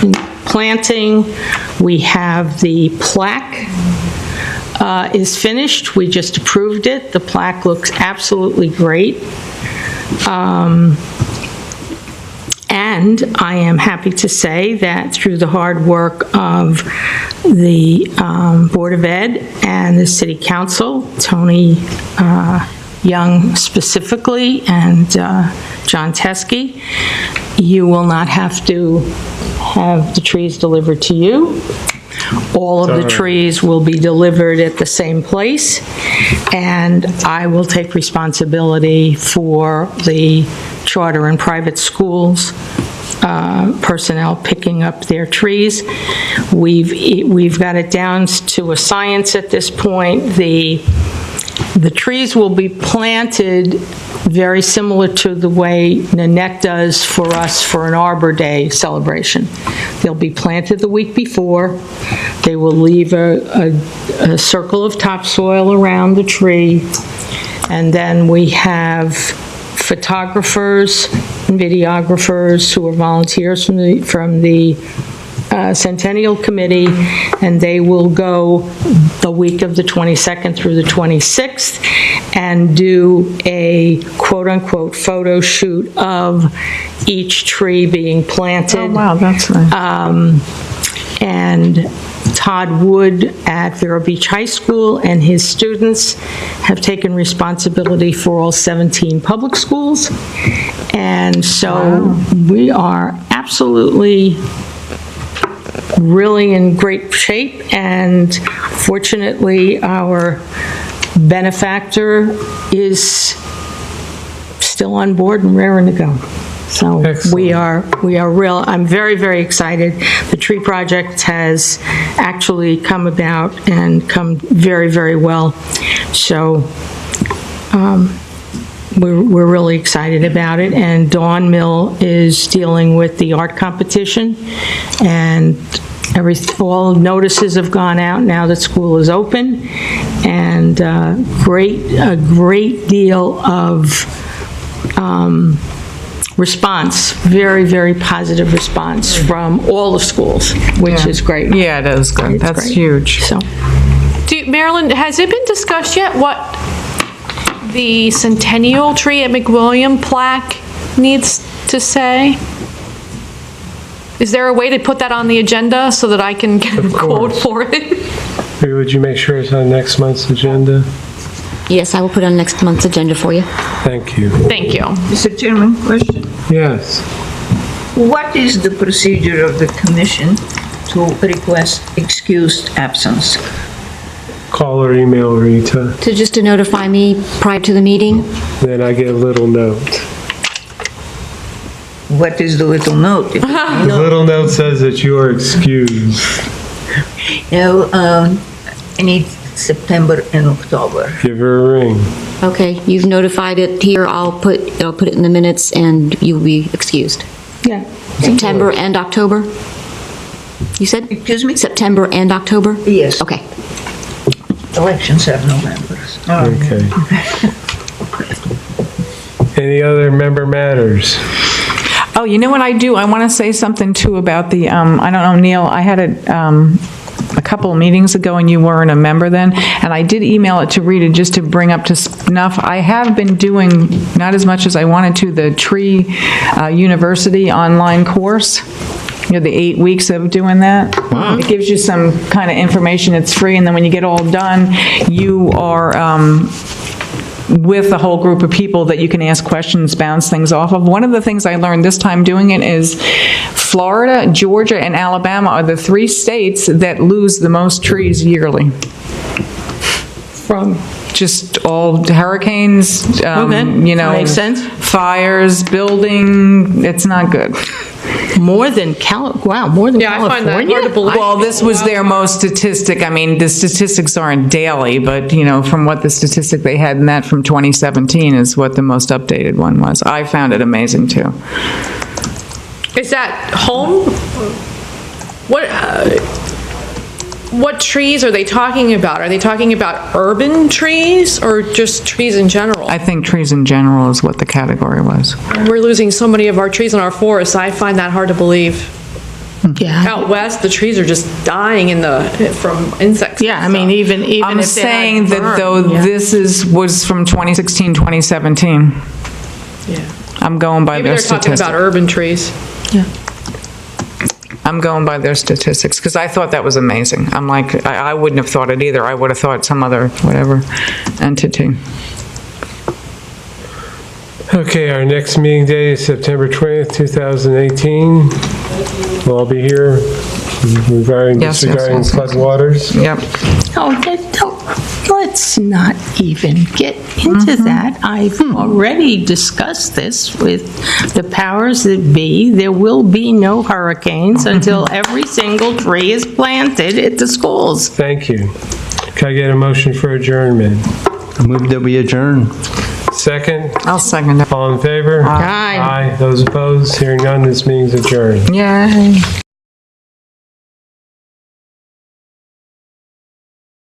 Speaker 4: and planting. We have the plaque is finished. We just approved it. The plaque looks absolutely great. And I am happy to say that through the hard work of the Board of Ed and the City Council, Tony Young specifically, and John Teskey, you will not have to have the trees delivered to you. All of the trees will be delivered at the same place, and I will take responsibility for the charter and private schools personnel picking up their trees. We've got it down to a science at this point. The trees will be planted very similar to the way Nanette does for us for an Arbor Day celebration. They'll be planted the week before. They will leave a circle of topsoil around the tree. And then we have photographers and videographers who are volunteers from the Centennial Committee, and they will go the week of the 22nd through the 26th and do a quote-unquote photo shoot of each tree being planted.
Speaker 1: Oh, wow, that's nice.
Speaker 4: And Todd Wood at Vero Beach High School and his students have taken responsibility for all 17 public schools. And so we are absolutely really in great shape, and fortunately, our benefactor is still on board and raring to go. So we are I'm very, very excited. The tree project has actually come about and come very, very well. So we're really excited about it. And Dawn Mill is dealing with the art competition, and all notices have gone out now that school is open, and a great deal of response, very, very positive response from all the schools, which is great.
Speaker 1: Yeah, it is good. That's
Speaker 4: great.
Speaker 1: huge.
Speaker 4: So,
Speaker 5: Marilyn, has it been discussed yet what the centennial tree at McWilliam plaque needs to say? Is there a way to put that on the agenda so that I can get a quote for it?
Speaker 3: Maybe would you make sure it's on next month's agenda?
Speaker 2: Yes, I will put on next month's agenda for you.
Speaker 3: Thank you.
Speaker 5: Thank you.
Speaker 8: Mr. Chairman, question.
Speaker 3: Yes.
Speaker 8: What is the procedure of the commission to request excused absence?
Speaker 3: Call or email Rita,
Speaker 2: To notify me prior to the meeting?
Speaker 3: then I get a little note.
Speaker 8: What is the little note?
Speaker 3: The little note says that you are excused.
Speaker 8: No, I need September and October.
Speaker 3: Give her a ring.
Speaker 2: Okay, you've notified it here, I'll put it in the minutes, and you'll be excused.
Speaker 4: yeah.
Speaker 2: September and October? You said?
Speaker 8: Excuse me?
Speaker 2: September and October?
Speaker 8: Yes.
Speaker 2: Okay.
Speaker 8: Elections are November.
Speaker 3: Okay. Any other member matters?
Speaker 1: Oh, you know what I do? I want to say something too about the, I don't know, Neil, I had a couple of meetings ago and you weren't a member then, and I did email it to Rita just to bring up to snuff. I have been doing, not as much as I wanted to, the Tree University online course. You know, the 8 weeks of doing that. It gives you some kind of information, it's free, and then when you get all done, you are with a whole group of people that you can ask questions, bounce things off of. One of the things I learned this time doing it is Florida, Georgia, and Alabama are the 3 states that lose the most trees yearly.
Speaker 4: From
Speaker 1: Just all hurricanes, you know.
Speaker 4: Makes sense.
Speaker 1: Fires, building, it's not good.
Speaker 4: more than California.
Speaker 5: Yeah, I find that hard to believe.
Speaker 1: Well, this was their most statistic. I mean, the statistics aren't daily, but, you know, from what the statistic they had in that from 2017 is what the most updated one was. I found it amazing, too.
Speaker 5: Is that home? What trees are they talking about? Are they talking about urban trees or just trees in general?
Speaker 1: I think trees in general is what the category was.
Speaker 5: We're losing so many of our trees in our forests. I find that hard to believe.
Speaker 4: Yeah.
Speaker 5: Out west, the trees are just dying from insects.
Speaker 4: Yeah, I mean, even
Speaker 1: I'm
Speaker 4: if they had
Speaker 1: saying that,
Speaker 4: burned,
Speaker 1: though,
Speaker 4: yeah.
Speaker 1: this was from 2016, 2017.
Speaker 5: Yeah.
Speaker 1: I'm going by
Speaker 5: Maybe
Speaker 1: their
Speaker 5: they're talking
Speaker 1: statistics.
Speaker 5: about urban trees.
Speaker 4: Yeah.
Speaker 1: I'm going by their statistics, because I thought that was amazing. I'm like, I wouldn't have thought it either. I would have thought some other, whatever, entity.
Speaker 3: Okay, our next meeting day is September 20th, 2018. We'll all be here regarding
Speaker 1: Yes,
Speaker 3: disregarding
Speaker 1: yes, yes.
Speaker 3: floodwaters.
Speaker 1: Yep.
Speaker 4: Let's not even get into that. I've already discussed this with the powers that be. There will be no hurricanes until every single tree is planted at the schools.
Speaker 3: Thank you. Can I get a motion for adjournment?
Speaker 7: I move that we adjourn.
Speaker 3: Second?
Speaker 1: I'll second it.
Speaker 3: All in favor?
Speaker 4: Aye.
Speaker 3: Aye. Those opposed? Hearing none, this meeting's adjourned.
Speaker 1: Yay.